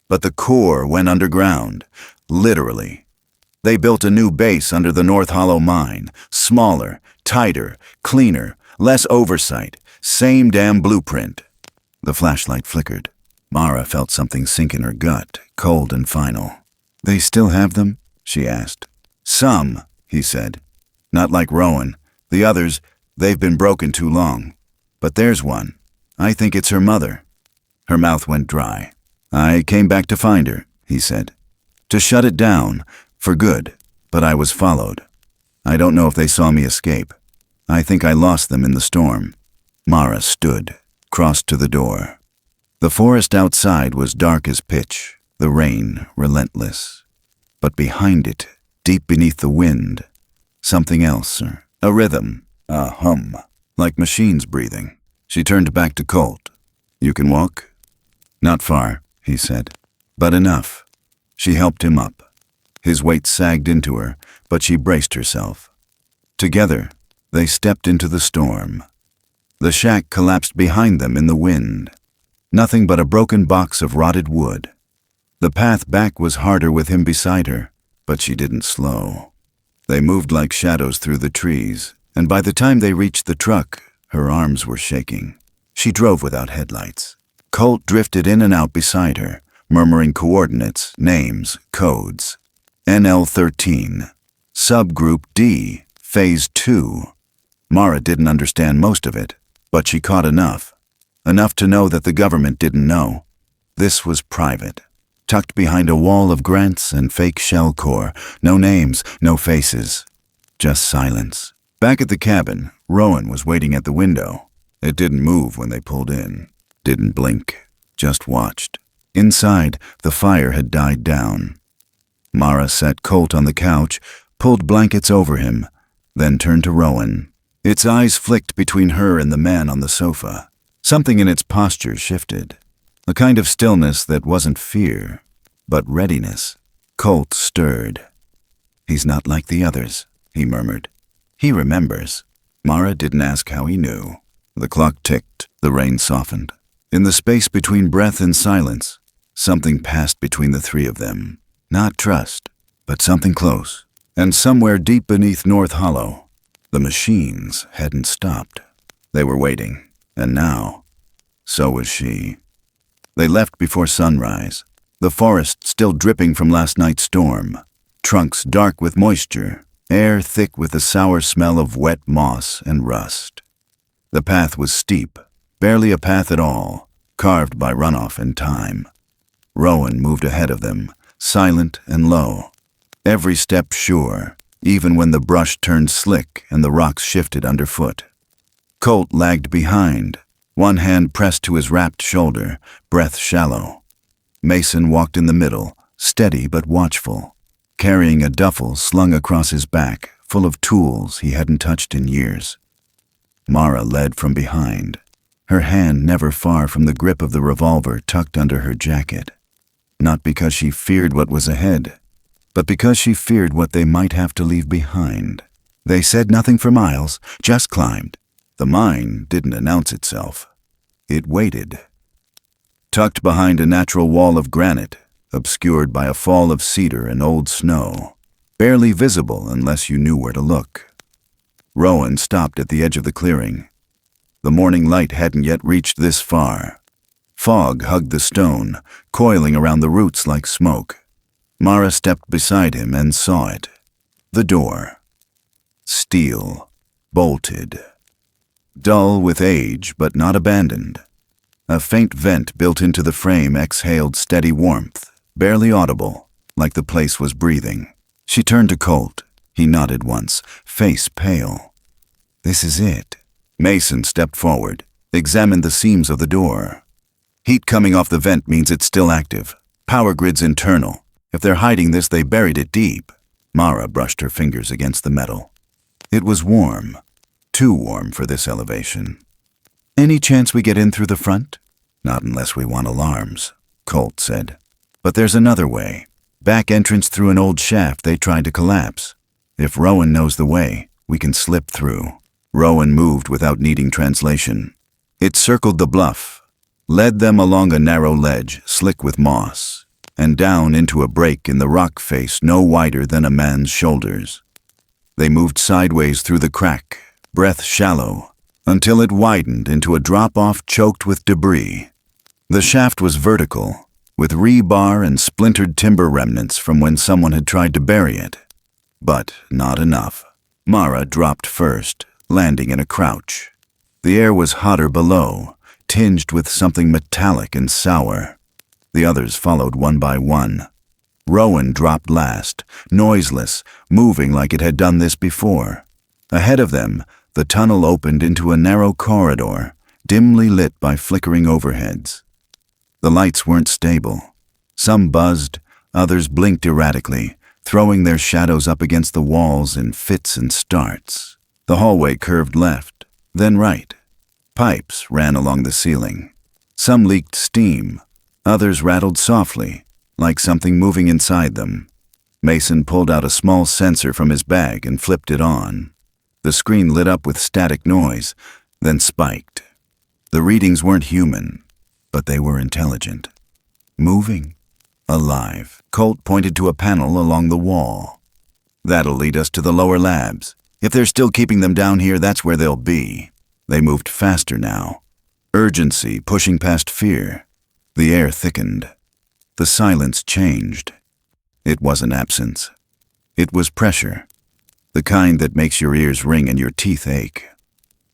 [SPEAKER 2] But the core went underground, literally. They built a new base under the North Hollow mine, smaller, tighter, cleaner, less oversight, same damn blueprint." The flashlight flickered. Mara felt something sink in her gut, cold and final. "They still have them?" she asked. "Some," he said. "Not like Rowan. The others, they've been broken too long. But there's one. I think it's her mother." Her mouth went dry. "I came back to find her," he said. "To shut it down, for good, but I was followed. I don't know if they saw me escape. I think I lost them in the storm." Mara stood, crossed to the door. The forest outside was dark as pitch, the rain relentless. But behind it, deep beneath the wind, something else, a rhythm, a hum, like machines breathing. She turned back to Colt. "You can walk?" "Not far," he said, "but enough." She helped him up. His weight sagged into her, but she braced herself. Together, they stepped into the storm. The shack collapsed behind them in the wind. Nothing but a broken box of rotted wood. The path back was harder with him beside her, but she didn't slow. They moved like shadows through the trees, and by the time they reached the truck, her arms were shaking. She drove without headlights. Colt drifted in and out beside her, murmuring coordinates, names, codes. NL13, Subgroup D, Phase 2. Mara didn't understand most of it, but she caught enough. Enough to know that the government didn't know. This was private, tucked behind a wall of grants and fake shell core. No names, no faces, just silence. Back at the cabin, Rowan was waiting at the window. It didn't move when they pulled in. Didn't blink, just watched. Inside, the fire had died down. Mara sat Colt on the couch, pulled blankets over him, then turned to Rowan. Its eyes flicked between her and the man on the sofa. Something in its posture shifted. A kind of stillness that wasn't fear, but readiness. Colt stirred. "He's not like the others," he murmured. "He remembers." Mara didn't ask how he knew. The clock ticked, the rain softened. In the space between breath and silence, something passed between the three of them. Not trust, but something close. And somewhere deep beneath North Hollow, the machines hadn't stopped. They were waiting, and now, so was she. They left before sunrise, the forest still dripping from last night's storm, trunks dark with moisture, air thick with the sour smell of wet moss and rust. The path was steep, barely a path at all, carved by runoff and time. Rowan moved ahead of them, silent and low, every step sure, even when the brush turned slick and the rocks shifted underfoot. Colt lagged behind, one hand pressed to his wrapped shoulder, breath shallow. Mason walked in the middle, steady but watchful, carrying a duffel slung across his back, full of tools he hadn't touched in years. Mara led from behind, her hand never far from the grip of the revolver tucked under her jacket. Not because she feared what was ahead, but because she feared what they might have to leave behind. They said nothing for miles, just climbed. The mine didn't announce itself. It waited. Tucked behind a natural wall of granite, obscured by a fall of cedar and old snow, barely visible unless you knew where to look. Rowan stopped at the edge of the clearing. The morning light hadn't yet reached this far. Fog hugged the stone, coiling around the roots like smoke. Mara stepped beside him and saw it. The door. Steel. Bolted. Dull with age, but not abandoned. A faint vent built into the frame exhaled steady warmth, barely audible, like the place was breathing. She turned to Colt. He nodded once, face pale. "This is it." Mason stepped forward, examined the seams of the door. "Heat coming off the vent means it's still active. Power grid's internal. If they're hiding this, they buried it deep." Mara brushed her fingers against the metal. It was warm. Too warm for this elevation. "Any chance we get in through the front?" "Not unless we want alarms," Colt said. "But there's another way. Back entrance through an old shaft they tried to collapse. If Rowan knows the way, we can slip through." Rowan moved without needing translation. It circled the bluff, led them along a narrow ledge, slick with moss, and down into a break in the rock face no wider than a man's shoulders. They moved sideways through the crack, breath shallow, until it widened into a drop-off choked with debris. The shaft was vertical, with rebar and splintered timber remnants from when someone had tried to bury it. But not enough. Mara dropped first, landing in a crouch. The air was hotter below, tinged with something metallic and sour. The others followed one by one. Rowan dropped last, noiseless, moving like it had done this before. Ahead of them, the tunnel opened into a narrow corridor, dimly lit by flickering overheads. The lights weren't stable. Some buzzed, others blinked erratically, throwing their shadows up against the walls in fits and starts. The hallway curved left, then right. Pipes ran along the ceiling. Some leaked steam, others rattled softly, like something moving inside them. Mason pulled out a small sensor from his bag and flipped it on. The screen lit up with static noise, then spiked. The readings weren't human, but they were intelligent. Moving. Alive. Colt pointed to a panel along the wall. "That'll lead us to the lower labs. If they're still keeping them down here, that's where they'll be." They moved faster now. Urgency pushing past fear. The air thickened. The silence changed. It wasn't absence. It was pressure. The kind that makes your ears ring and your teeth ache.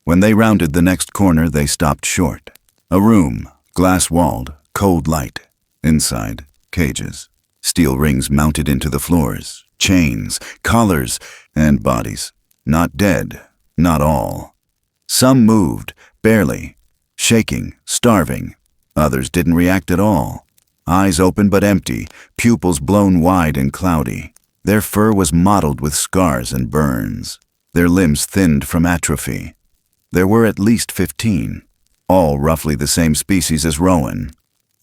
[SPEAKER 2] When they rounded the next corner, they stopped short. A room, glass-walled, cold light. Inside, cages. Steel rings mounted into the floors. Chains, collars, and bodies. Not dead, not all. Some moved, barely, shaking, starving. Others didn't react at all. Eyes open but empty, pupils blown wide and cloudy. Their fur was mottled with scars and burns. Their limbs thinned from atrophy. There were at least 15, all roughly the same species as Rowan.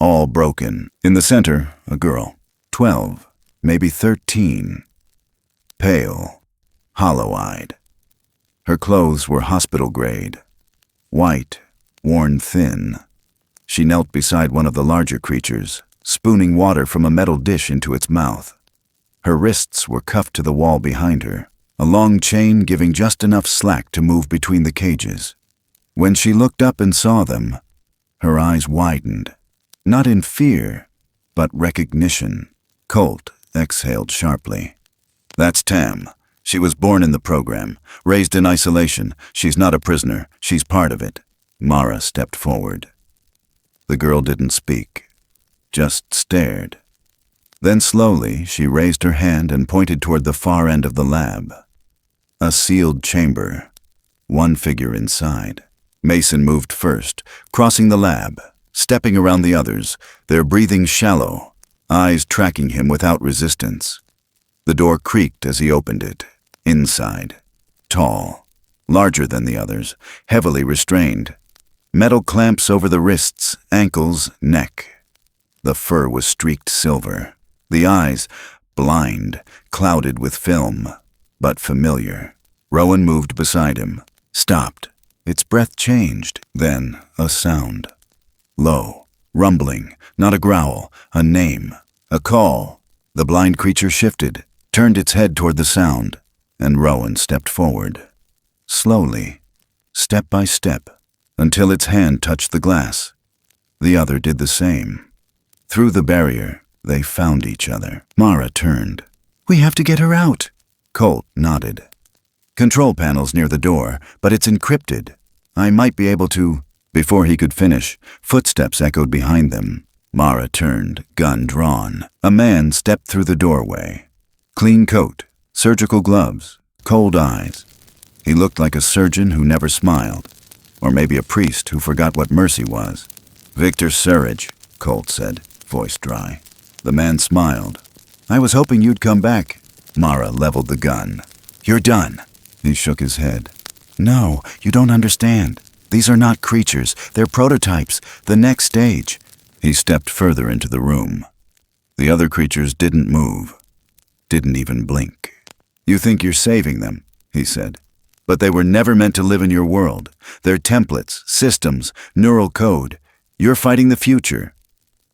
[SPEAKER 2] All broken. In the center, a girl, 12, maybe 13. Pale, hollow-eyed. Her clothes were hospital-grade, white, worn thin. She knelt beside one of the larger creatures, spooning water from a metal dish into its mouth. Her wrists were cuffed to the wall behind her, a long chain giving just enough slack to move between the cages. When she looked up and saw them, her eyes widened, not in fear, but recognition. Colt exhaled sharply. "That's Tam. She was born in the program, raised in isolation. She's not a prisoner. She's part of it." Mara stepped forward. The girl didn't speak, just stared. Then slowly she raised her hand and pointed toward the far end of the lab. A sealed chamber, one figure inside. Mason moved first, crossing the lab, stepping around the others, their breathing shallow, eyes tracking him without resistance. The door creaked as he opened it. Inside, tall, larger than the others, heavily restrained. Metal clamps over the wrists, ankles, neck. The fur was streaked silver. The eyes, blind, clouded with film, but familiar. Rowan moved beside him, stopped. Its breath changed, then a sound. Low, rumbling, not a growl, a name, a call. The blind creature shifted, turned its head toward the sound, and Rowan stepped forward. Slowly, step by step, until its hand touched the glass. The other did the same. Through the barrier, they found each other. Mara turned. "We have to get her out." Colt nodded. "Control panel's near the door, but it's encrypted. I might be able to..." Before he could finish, footsteps echoed behind them. Mara turned, gun drawn. A man stepped through the doorway. Clean coat, surgical gloves, cold eyes. He looked like a surgeon who never smiled, or maybe a priest who forgot what mercy was. "Victor Surridge," Colt said, voice dry. The man smiled. "I was hoping you'd come back." Mara leveled the gun. "You're done." He shook his head. "No, you don't understand. These are not creatures. They're prototypes. The next stage." He stepped further into the room. The other creatures didn't move. Didn't even blink. "You think you're saving them," he said. "But they were never meant to live in your world. They're templates, systems, neural code. You're fighting the future."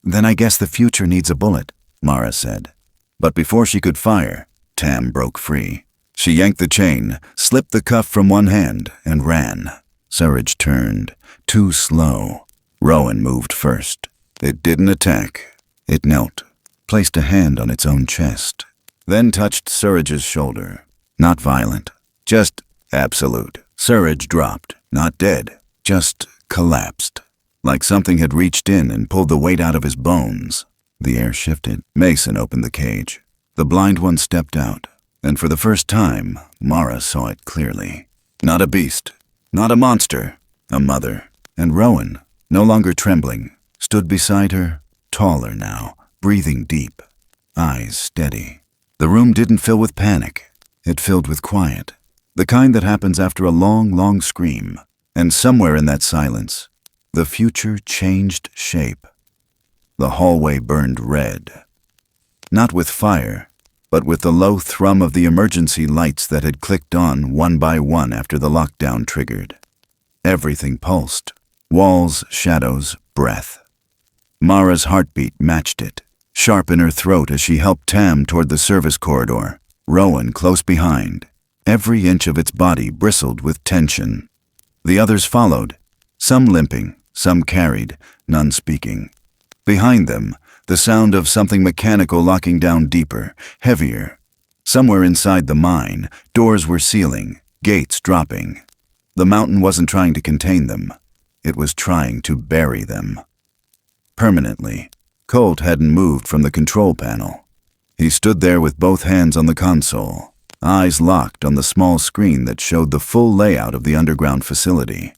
[SPEAKER 2] "Then I guess the future needs a bullet," Mara said. But before she could fire, Tam broke free. She yanked the chain, slipped the cuff from one hand, and ran. Surridge turned, too slow. Rowan moved first. It didn't attack. It knelt, placed a hand on its own chest, then touched Surridge's shoulder. Not violent, just absolute. Surridge dropped, not dead, just collapsed. Like something had reached in and pulled the weight out of his bones. The air shifted. Mason opened the cage. The blind one stepped out, and for the first time, Mara saw it clearly. Not a beast, not a monster, a mother. And Rowan, no longer trembling, stood beside her, taller now, breathing deep, eyes steady. The room didn't fill with panic. It filled with quiet, the kind that happens after a long, long scream. And somewhere in that silence, the future changed shape. The hallway burned red. Not with fire, but with the low thrum of the emergency lights that had clicked on one by one after the lockdown triggered. Everything pulsed. Walls, shadows, breath. Mara's heartbeat matched it, sharp in her throat as she helped Tam toward the service corridor, Rowan close behind. Every inch of its body bristled with tension. The others followed, some limping, some carried, none speaking. Behind them, the sound of something mechanical locking down deeper, heavier. Somewhere inside the mine, doors were sealing, gates dropping. The mountain wasn't trying to contain them. It was trying to bury them. Permanently. Colt hadn't moved from the control panel. He stood there with both hands on the console, eyes locked on the small screen that showed the full layout of the underground facility.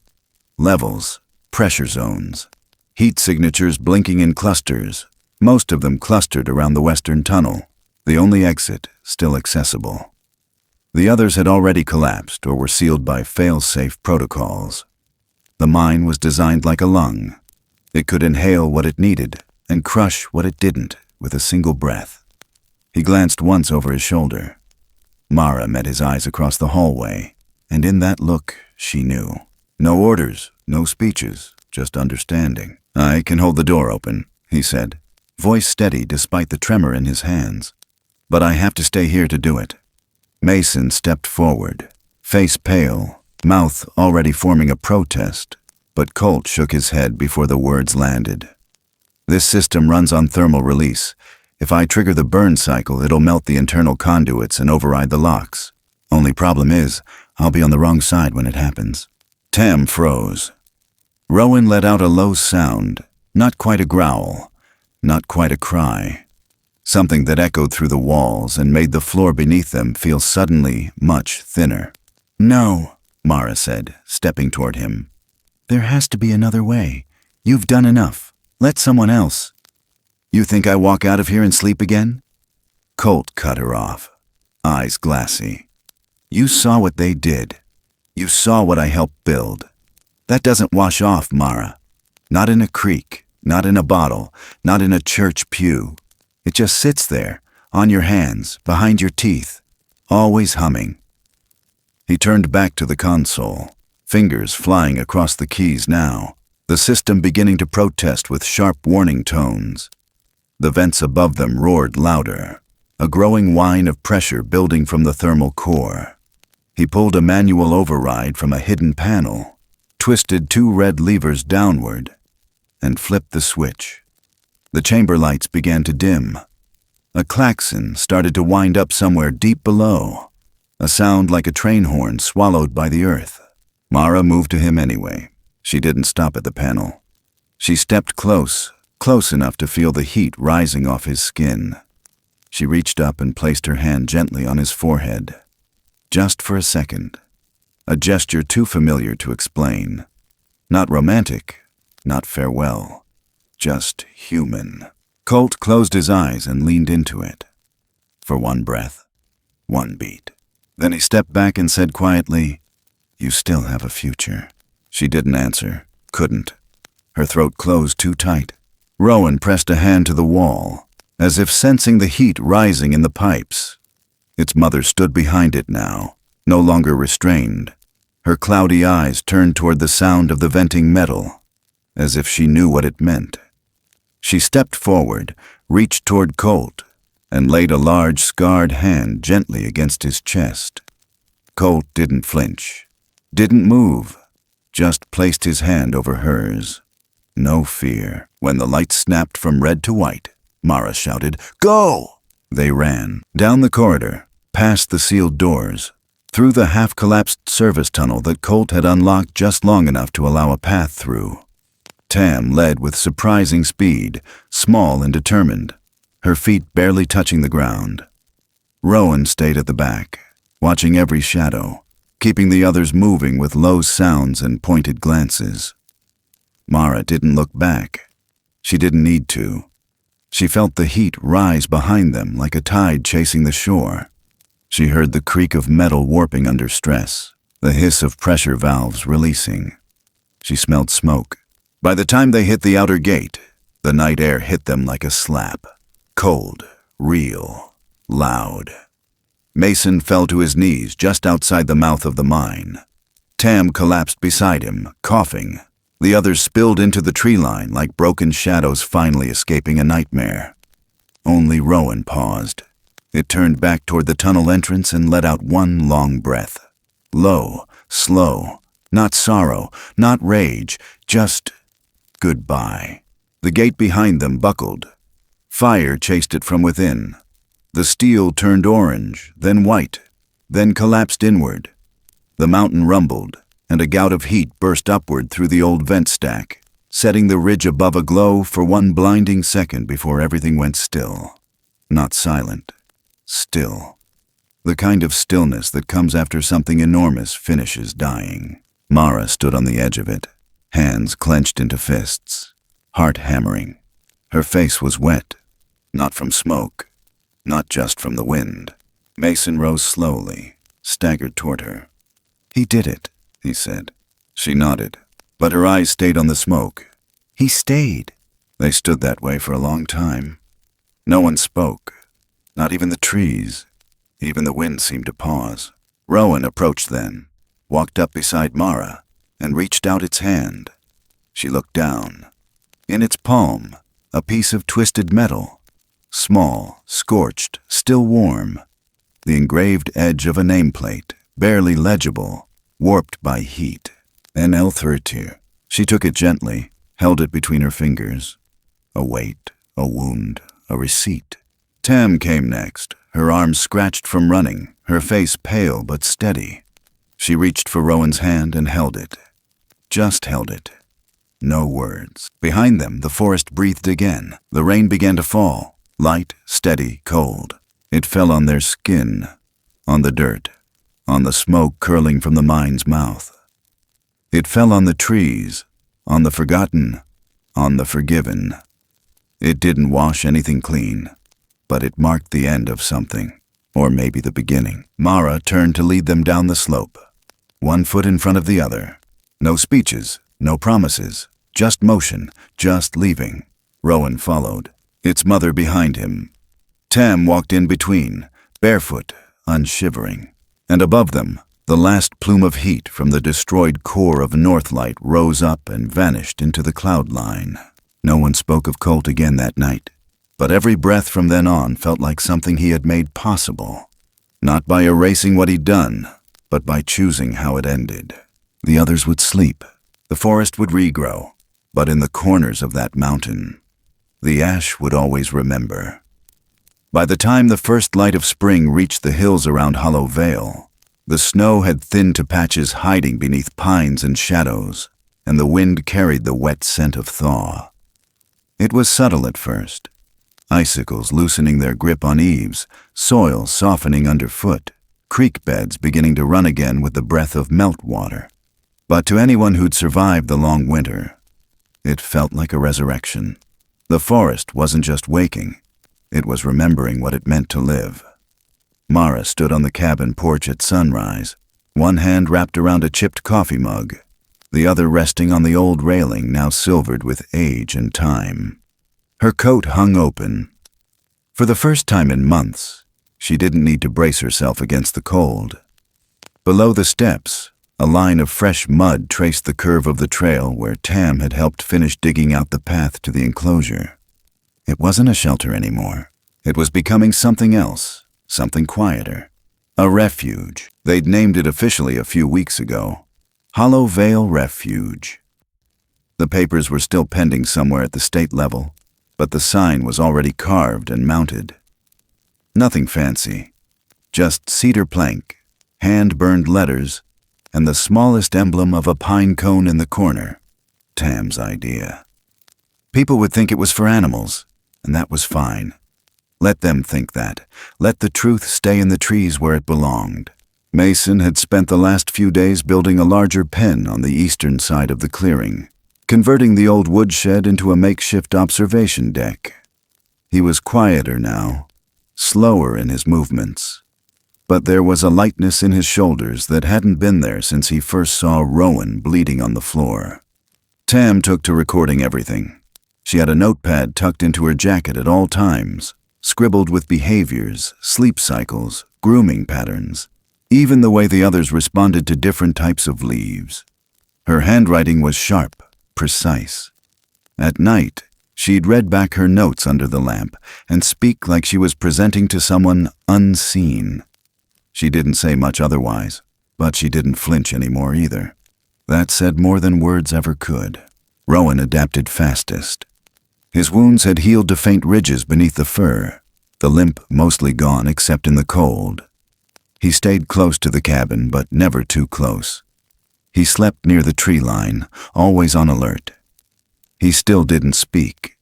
[SPEAKER 2] Levels, pressure zones, heat signatures blinking in clusters, most of them clustered around the western tunnel, the only exit still accessible. The others had already collapsed or were sealed by fail-safe protocols. The mine was designed like a lung. It could inhale what it needed and crush what it didn't with a single breath. He glanced once over his shoulder. Mara met his eyes across the hallway, and in that look, she knew. No orders, no speeches, just understanding. "I can hold the door open," he said, voice steady despite the tremor in his hands. "But I have to stay here to do it." Mason stepped forward, face pale, mouth already forming a protest, but Colt shook his head before the words landed. "This system runs on thermal release. If I trigger the burn cycle, it'll melt the internal conduits and override the locks. Only problem is, I'll be on the wrong side when it happens." Tam froze. Rowan let out a low sound, not quite a growl, not quite a cry. Something that echoed through the walls and made the floor beneath them feel suddenly much thinner. "No," Mara said, stepping toward him. "There has to be another way. You've done enough. Let someone else." "You think I walk out of here and sleep again?" Colt cut her off, eyes glassy. "You saw what they did. You saw what I helped build. That doesn't wash off, Mara. Not in a creek, not in a bottle, not in a church pew. It just sits there, on your hands, behind your teeth, always humming." He turned back to the console, fingers flying across the keys now, the system beginning to protest with sharp warning tones. The vents above them roared louder, a growing whine of pressure building from the thermal core. He pulled a manual override from a hidden panel, twisted 2 red levers downward, and flipped the switch. The chamber lights began to dim. A klaxon started to wind up somewhere deep below, a sound like a train horn swallowed by the earth. Mara moved to him anyway. She didn't stop at the panel. She stepped close enough to feel the heat rising off his skin. She reached up and placed her hand gently on his forehead. Just for a second. A gesture too familiar to explain. Not romantic, not farewell. Just human. Colt closed his eyes and leaned into it. For one breath, one beat. Then he stepped back and said quietly, "You still have a future." She didn't answer, couldn't. Her throat closed too tight. Rowan pressed a hand to the wall, as if sensing the heat rising in the pipes. Its mother stood behind it now, no longer restrained. Her cloudy eyes turned toward the sound of the venting metal, as if she knew what it meant. She stepped forward, reached toward Colt, and laid a large, scarred hand gently against his chest. Colt didn't flinch, didn't move, just placed his hand over hers. No fear. When the light snapped from red to white, Mara shouted, "Go!" They ran, down the corridor, past the sealed doors, through the half-collapsed service tunnel that Colt had unlocked just long enough to allow a path through. Tam led with surprising speed, small and determined, her feet barely touching the ground. Rowan stayed at the back, watching every shadow, keeping the others moving with low sounds and pointed glances. Mara didn't look back. She didn't need to. She felt the heat rise behind them like a tide chasing the shore. She heard the creak of metal warping under stress, the hiss of pressure valves releasing. She smelled smoke. By the time they hit the outer gate, the night air hit them like a slap. Cold, real, loud. Mason fell to his knees just outside the mouth of the mine. Tam collapsed beside him, coughing. The others spilled into the tree line like broken shadows finally escaping a nightmare. Only Rowan paused. It turned back toward the tunnel entrance and let out one long breath. Low, slow, not sorrow, not rage, just goodbye. The gate behind them buckled. Fire chased it from within. The steel turned orange, then white, then collapsed inward. The mountain rumbled, and a gout of heat burst upward through the old vent stack, setting the ridge above aglow for one blinding second before everything went still. Not silent, still. The kind of stillness that comes after something enormous finishes dying. Mara stood on the edge of it, hands clenched into fists, heart hammering. Her face was wet, not from smoke, not just from the wind. Mason rose slowly, staggered toward her. "He did it," he said. She nodded, but her eyes stayed on the smoke. He stayed. They stood that way for a long time. No one spoke, not even the trees. Even the wind seemed to pause. Rowan approached then, walked up beside Mara, and reached out its hand. She looked down. In its palm, a piece of twisted metal. Small, scorched, still warm. The engraved edge of a nameplate, barely legible, warped by heat. NL32. She took it gently, held it between her fingers. A weight, a wound, a receipt. Tam came next, her arms scratched from running, her face pale but steady. She reached for Rowan's hand and held it. Just held it. No words. Behind them, the forest breathed again. The rain began to fall, light, steady, cold. It fell on their skin, on the dirt, on the smoke curling from the mine's mouth. It fell on the trees, on the forgotten, on the forgiven. It didn't wash anything clean, but it marked the end of something, or maybe the beginning. Mara turned to lead them down the slope, one foot in front of the other. No speeches, no promises, just motion, just leaving. Rowan followed, its mother behind him. Tam walked in between, barefoot, unshivering. And above them, the last plume of heat from the destroyed core of Northlight rose up and vanished into the cloud line. No one spoke of Colt again that night, but every breath from then on felt like something he had made possible. Not by erasing what he'd done, but by choosing how it ended. The others would sleep. The forest would regrow, but in the corners of that mountain, the ash would always remember. By the time the first light of spring reached the hills around Hollow Vale, the snow had thinned to patches hiding beneath pines and shadows. and the wind carried the wet scent of thaw. It was subtle at first. Icicles loosening their grip on eaves, soil softening underfoot, creek beds beginning to run again with the breath of meltwater. But to anyone who'd survived the long winter, it felt like a resurrection. The forest wasn't just waking, it was remembering what it meant to live. Mara stood on the cabin porch at sunrise, one hand wrapped around a chipped coffee mug, the other resting on the old railing now silvered with age and time. Her coat hung open. For the first time in months, she didn't need to brace herself against the cold. Below the steps, a line of fresh mud traced the curve of the trail where Tam had helped finish digging out the path to the enclosure. It wasn't a shelter anymore. It was becoming something else, something quieter. A refuge. They'd named it officially a few weeks ago. Hollow Vale Refuge. The papers were still pending somewhere at the state level, but the sign was already carved and mounted. Nothing fancy, just cedar plank, hand-burned letters, and the smallest emblem of a pine cone in the corner. Tam's idea. People would think it was for animals, and that was fine. Let them think that. Let the truth stay in the trees where it belonged. Mason had spent the last few days building a larger pen on the eastern side of the clearing, converting the old woodshed into a makeshift observation deck. He was quieter now, slower in his movements. But there was a lightness in his shoulders that hadn't been there since he first saw Rowan bleeding on the floor. Tam took to recording everything. She had a notepad tucked into her jacket at all times, scribbled with behaviors, sleep cycles, grooming patterns, even the way the others responded to different types of leaves. Her handwriting was sharp, precise. At night, she'd read back her notes under the lamp and speak like she was presenting to someone unseen. She didn't say much otherwise, but she didn't flinch anymore either. That said more than words ever could. Rowan adapted fastest. His wounds had healed to faint ridges beneath the fur, the limp mostly gone except in the cold. He stayed close to the cabin, but never too close. He slept near the tree line, always on alert. He still didn't speak,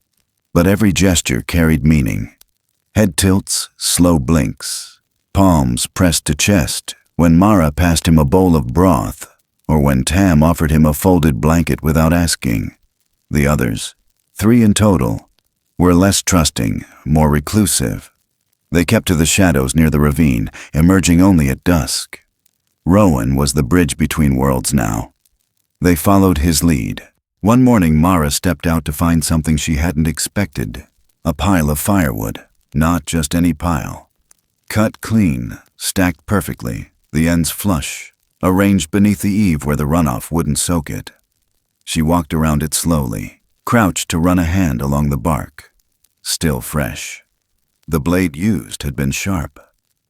[SPEAKER 2] but every gesture carried meaning. Head tilts, slow blinks, palms pressed to chest when Mara passed him a bowl of broth, or when Tam offered him a folded blanket without asking. The others, 3 in total, were less trusting, more reclusive. They kept to the shadows near the ravine, emerging only at dusk. Rowan was the bridge between worlds now. They followed his lead. One morning Mara stepped out to find something she hadn't expected. A pile of firewood, not just any pile. Cut clean, stacked perfectly, the ends flush, arranged beneath the eave where the runoff wouldn't soak it. She walked around it slowly, crouched to run a hand along the bark. Still fresh. The blade used had been sharp,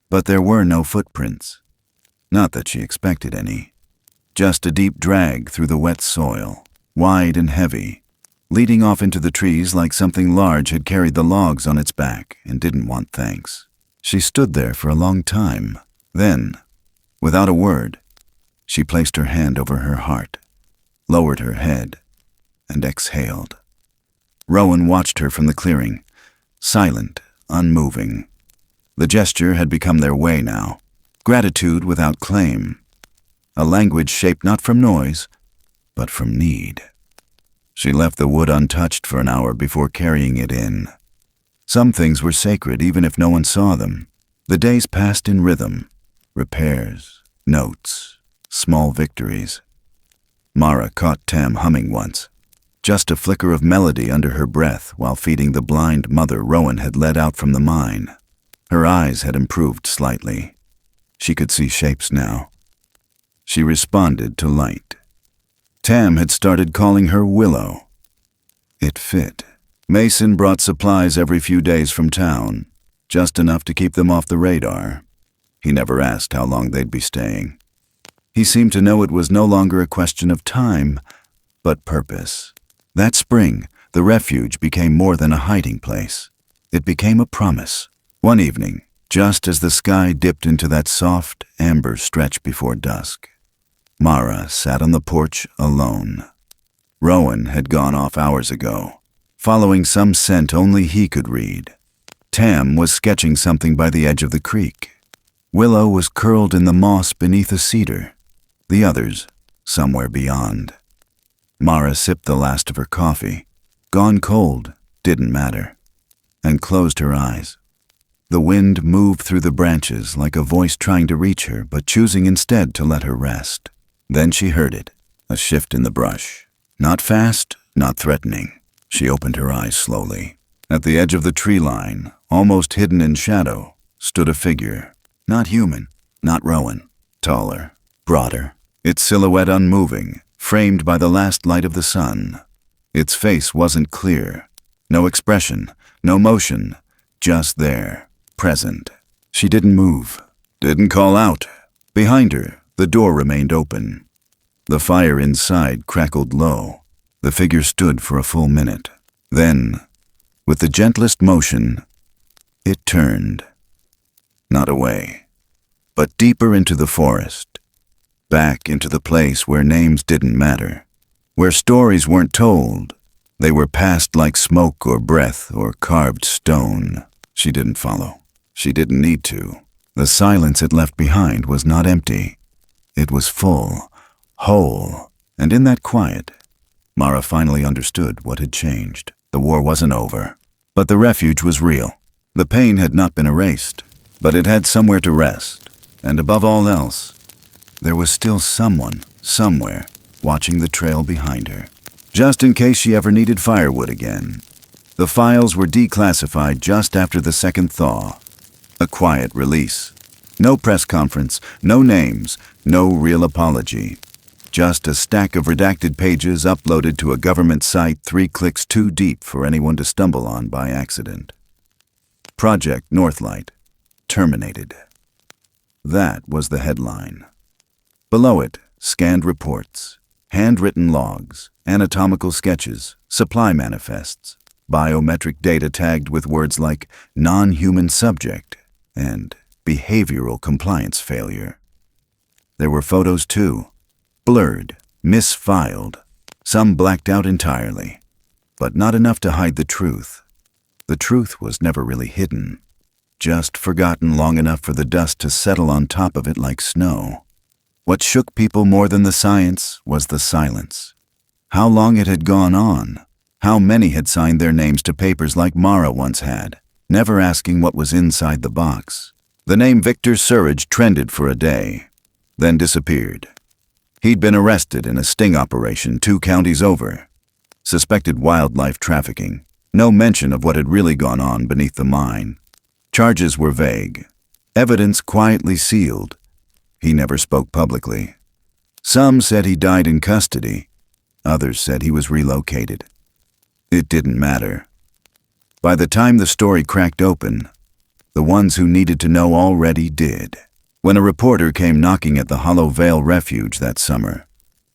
[SPEAKER 2] but there were no footprints. Not that she expected any. Just a deep drag through the wet soil, wide and heavy, leading off into the trees like something large had carried the logs on its back and didn't want thanks. She stood there for a long time. Then, without a word, she placed her hand over her heart, lowered her head, and exhaled. Rowan watched her from the clearing, silent, unmoving. The gesture had become their way now. Gratitude without claim. A language shaped not from noise, but from need. She left the wood untouched for an hour before carrying it in. Some things were sacred even if no one saw them. The days passed in rhythm. Repairs, notes, small victories. Mara caught Tam humming once. Just a flicker of melody under her breath while feeding the blind mother Rowan had led out from the mine. Her eyes had improved slightly. She could see shapes now. She responded to light. Tam had started calling her Willow. It fit. Mason brought supplies every few days from town, just enough to keep them off the radar. He never asked how long they'd be staying. He seemed to know it was no longer a question of time, but purpose. That spring, the refuge became more than a hiding place. It became a promise. One evening, just as the sky dipped into that soft, amber stretch before dusk, Mara sat on the porch alone. Rowan had gone off hours ago, following some scent only he could read. Tam was sketching something by the edge of the creek. Willow was curled in the moss beneath a cedar, the others somewhere beyond. Mara sipped the last of her coffee. Gone cold, didn't matter, and closed her eyes. The wind moved through the branches like a voice trying to reach her, but choosing instead to let her rest. Then she heard it, a shift in the brush. Not fast, not threatening. She opened her eyes slowly. At the edge of the tree line, almost hidden in shadow, stood a figure. Not human, not Rowan. Taller, broader, its silhouette unmoving, framed by the last light of the sun. Its face wasn't clear. No expression, no motion, just there, present. She didn't move, didn't call out. Behind her, the door remained open. The fire inside crackled low. The figure stood for a full minute. Then, with the gentlest motion, it turned. Not away, but deeper into the forest. Back into the place where names didn't matter. Where stories weren't told. They were passed like smoke or breath or carved stone. She didn't follow. She didn't need to. The silence it left behind was not empty. It was full, whole, and in that quiet, Mara finally understood what had changed. The war wasn't over, but the refuge was real. The pain had not been erased, but it had somewhere to rest. And above all else, there was still someone, somewhere, watching the trail behind her. Just in case she ever needed firewood again. The files were declassified just after the second thaw. A quiet release. No press conference, no names, no real apology. Just a stack of redacted pages uploaded to a government site 3 clicks too deep for anyone to stumble on by accident. Project Northlight. Terminated. That was the headline. Below it, scanned reports, handwritten logs, anatomical sketches, supply manifests, biometric data tagged with words like non-human subject and behavioral compliance failure. There were photos too, blurred, misfiled, some blacked out entirely, but not enough to hide the truth. The truth was never really hidden, just forgotten long enough for the dust to settle on top of it like snow. What shook people more than the science was the silence. How long it had gone on, how many had signed their names to papers like Mara once had, never asking what was inside the box. The name Victor Surridge trended for a day, then disappeared. He'd been arrested in a sting operation 2 counties over. Suspected wildlife trafficking. No mention of what had really gone on beneath the mine. Charges were vague. Evidence quietly sealed. He never spoke publicly. Some said he died in custody. Others said he was relocated. It didn't matter. By the time the story cracked open, the ones who needed to know already did. When a reporter came knocking at the Hollow Vale refuge that summer,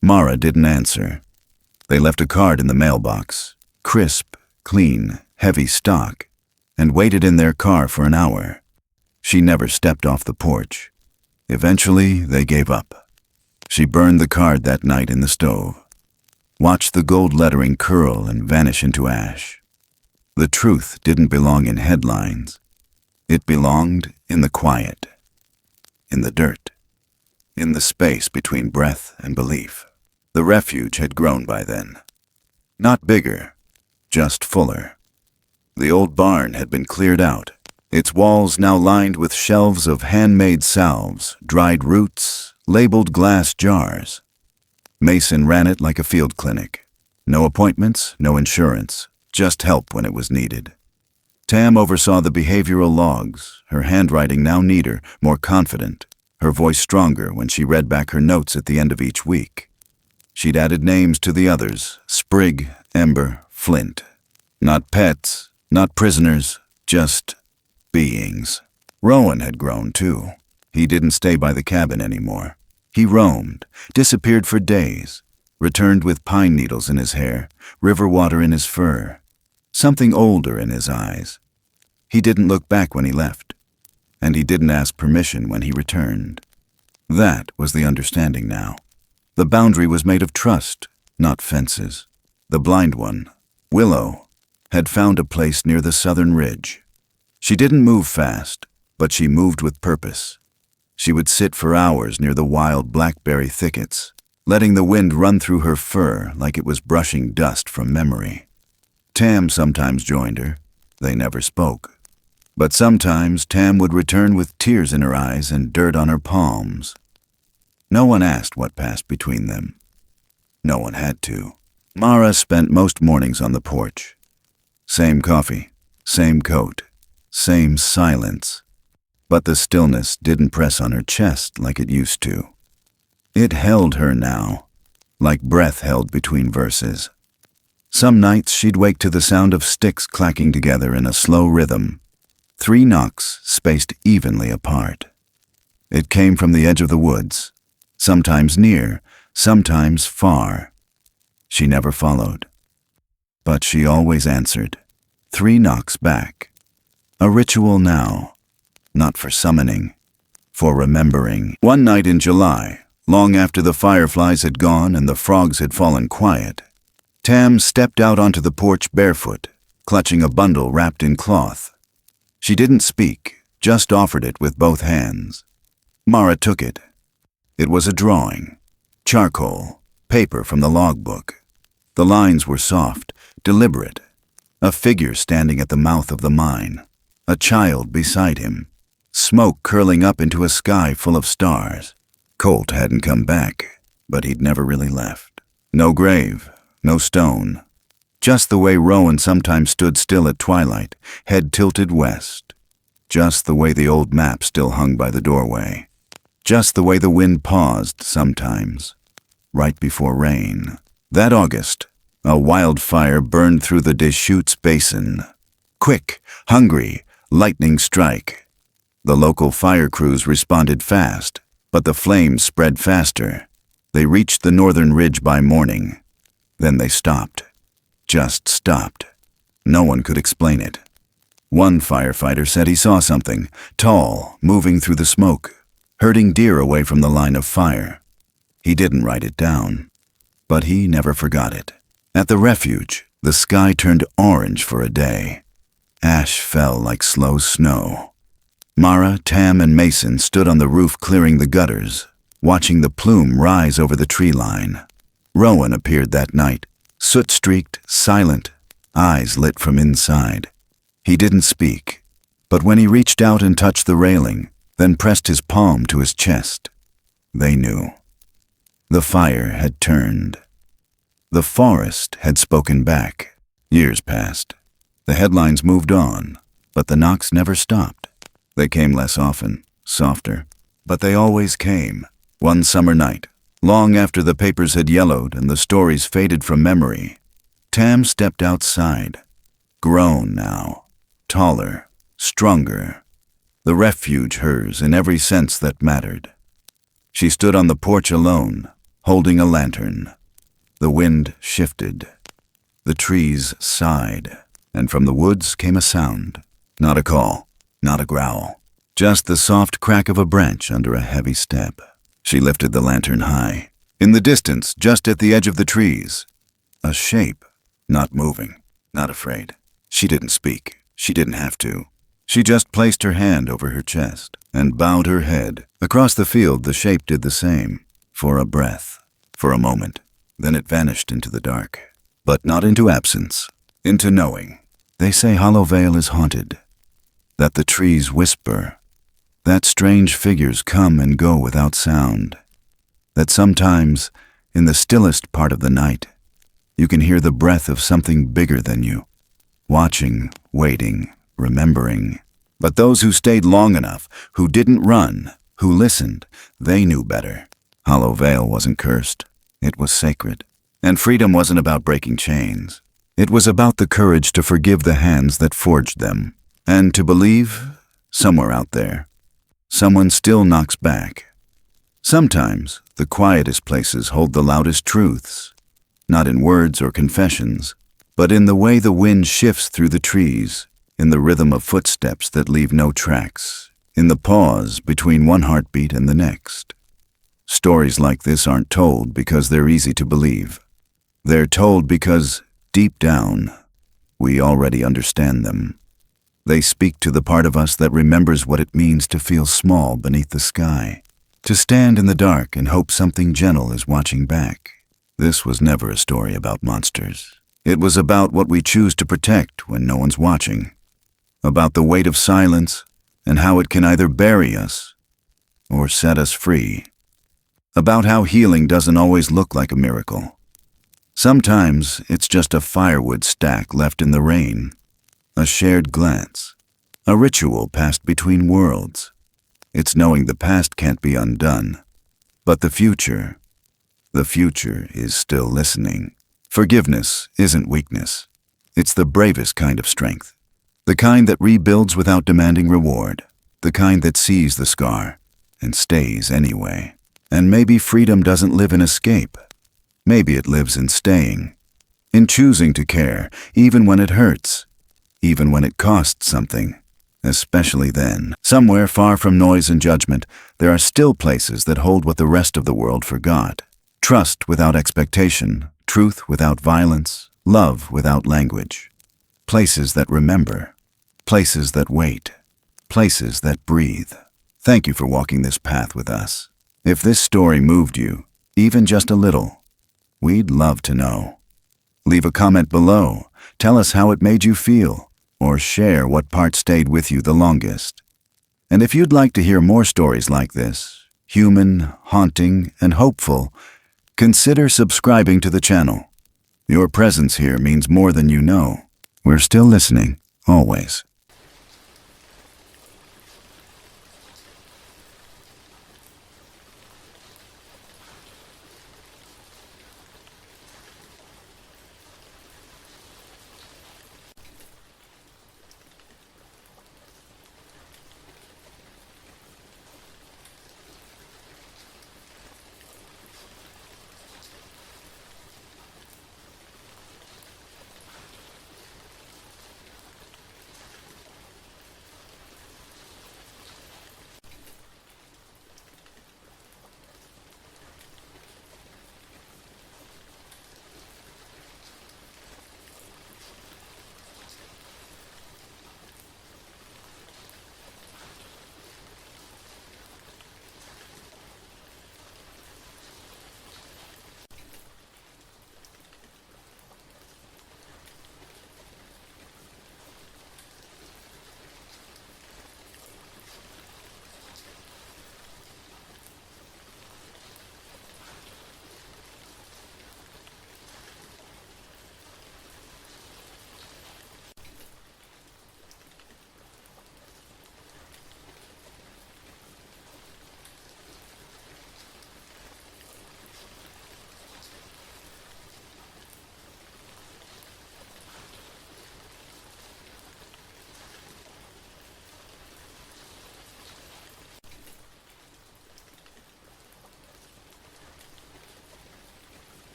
[SPEAKER 2] Mara didn't answer. They left a card in the mailbox, crisp, clean, heavy stock, and waited in their car for an hour. She never stepped off the porch. Eventually, they gave up. She burned the card that night in the stove, watched the gold lettering curl and vanish into ash. The truth didn't belong in headlines. It belonged in the quiet, in the dirt, in the space between breath and belief. The refuge had grown by then. Not bigger, just fuller. The old barn had been cleared out, its walls now lined with shelves of handmade salves, dried roots, labeled glass jars. Mason ran it like a field clinic. No appointments, no insurance, just help when it was needed. Tam oversaw the behavioral logs, her handwriting now neater, more confident, her voice stronger when she read back her notes at the end of each week. She'd added names to the others, Sprigg, Ember, Flint. Not pets, not prisoners, just beings. Rowan had grown too. He didn't stay by the cabin anymore. He roamed, disappeared for days, returned with pine needles in his hair, river water in his fur, something older in his eyes. He didn't look back when he left, and he didn't ask permission when he returned. That was the understanding now. The boundary was made of trust, not fences. The blind one, Willow, had found a place near the southern ridge. She didn't move fast, but she moved with purpose. She would sit for hours near the wild blackberry thickets, letting the wind run through her fur like it was brushing dust from memory. Tam sometimes joined her. They never spoke. But sometimes Tam would return with tears in her eyes and dirt on her palms. No one asked what passed between them. No one had to. Mara spent most mornings on the porch. Same coffee, same coat, same silence. But the stillness didn't press on her chest like it used to. It held her now, like breath held between verses. Some nights she'd wake to the sound of sticks clacking together in a slow rhythm, 3 knocks spaced evenly apart. It came from the edge of the woods, sometimes near, sometimes far. She never followed. But she always answered, 3 knocks back. A ritual now, not for summoning, for remembering. One night in July, long after the fireflies had gone and the frogs had fallen quiet, Tam stepped out onto the porch barefoot, clutching a bundle wrapped in cloth. She didn't speak, just offered it with both hands. Mara took it. It was a drawing, charcoal, paper from the logbook. The lines were soft, deliberate. A figure standing at the mouth of the mine, a child beside him, smoke curling up into a sky full of stars. Colt hadn't come back, but he'd never really left. No grave, no stone. Just the way Rowan sometimes stood still at twilight, head tilted west. Just the way the old map still hung by the doorway. Just the way the wind paused sometimes, right before rain. That August, a wildfire burned through the Deschutes Basin. Quick, hungry, lightning strike. The local fire crews responded fast, but the flames spread faster. They reached the northern ridge by morning. Then they stopped. Just stopped. No one could explain it. One firefighter said he saw something, tall, moving through the smoke, herding deer away from the line of fire. He didn't write it down, but he never forgot it. At the refuge, the sky turned orange for a day. Ash fell like slow snow. Mara, Tam, and Mason stood on the roof clearing the gutters, watching the plume rise over the tree line. Rowan appeared that night, soot-streaked, silent, eyes lit from inside. He didn't speak, but when he reached out and touched the railing, then pressed his palm to his chest, they knew. The fire had turned. The forest had spoken back. Years passed. The headlines moved on, but the knocks never stopped. They came less often, softer, but they always came. One summer night, long after the papers had yellowed and the stories faded from memory, Tam stepped outside, grown now, taller, stronger, the refuge hers in every sense that mattered. She stood on the porch alone, holding a lantern. The wind shifted. The trees sighed, and from the woods came a sound. Not a call, not a growl, just the soft crack of a branch under a heavy step. She lifted the lantern high. In the distance, just at the edge of the trees, a shape, not moving, not afraid. She didn't speak. She didn't have to. She just placed her hand over her chest and bowed her head. Across the field, the shape did the same. For a breath, for a moment. Then it vanished into the dark. But not into absence, into knowing. They say Hollow Vale is haunted, that the trees whisper, that strange figures come and go without sound, that sometimes, in the stillest part of the night, you can hear the breath of something bigger than you, watching, waiting, remembering. But those who stayed long enough, who didn't run, who listened, they knew better. Hollow Vale wasn't cursed. It was sacred. And freedom wasn't about breaking chains. It was about the courage to forgive the hands that forged them, and to believe, somewhere out there, someone still knocks back. Sometimes, the quietest places hold the loudest truths, not in words or confessions, but in the way the wind shifts through the trees, in the rhythm of footsteps that leave no tracks, in the pause between one heartbeat and the next. Stories like this aren't told because they're easy to believe. They're told because, deep down, we already understand them. They speak to the part of us that remembers what it means to feel small beneath the sky, to stand in the dark and hope something gentle is watching back. This was never a story about monsters. It was about what we choose to protect when no one's watching, about the weight of silence and how it can either bury us or set us free, about how healing doesn't always look like a miracle. Sometimes it's just a firewood stack left in the rain, a shared glance, a ritual passed between worlds. It's knowing the past can't be undone, but the future is still listening. Forgiveness isn't weakness. It's the bravest kind of strength. The kind that rebuilds without demanding reward. The kind that sees the scar and stays anyway. And maybe freedom doesn't live in escape. Maybe it lives in staying. In choosing to care, even when it hurts. Even when it costs something. Especially then. Somewhere far from noise and judgment, there are still places that hold what the rest of the world forgot. Trust without expectation. Truth without violence, love without language. Places that remember, places that wait, places that breathe. Thank you for walking this path with us. If this story moved you, even just a little, we'd love to know. Leave a comment below, tell us how it made you feel, or share what part stayed with you the longest. And if you'd like to hear more stories like this, human, haunting, and hopeful, consider subscribing to the channel. Your presence here means more than you know. We're still listening, always.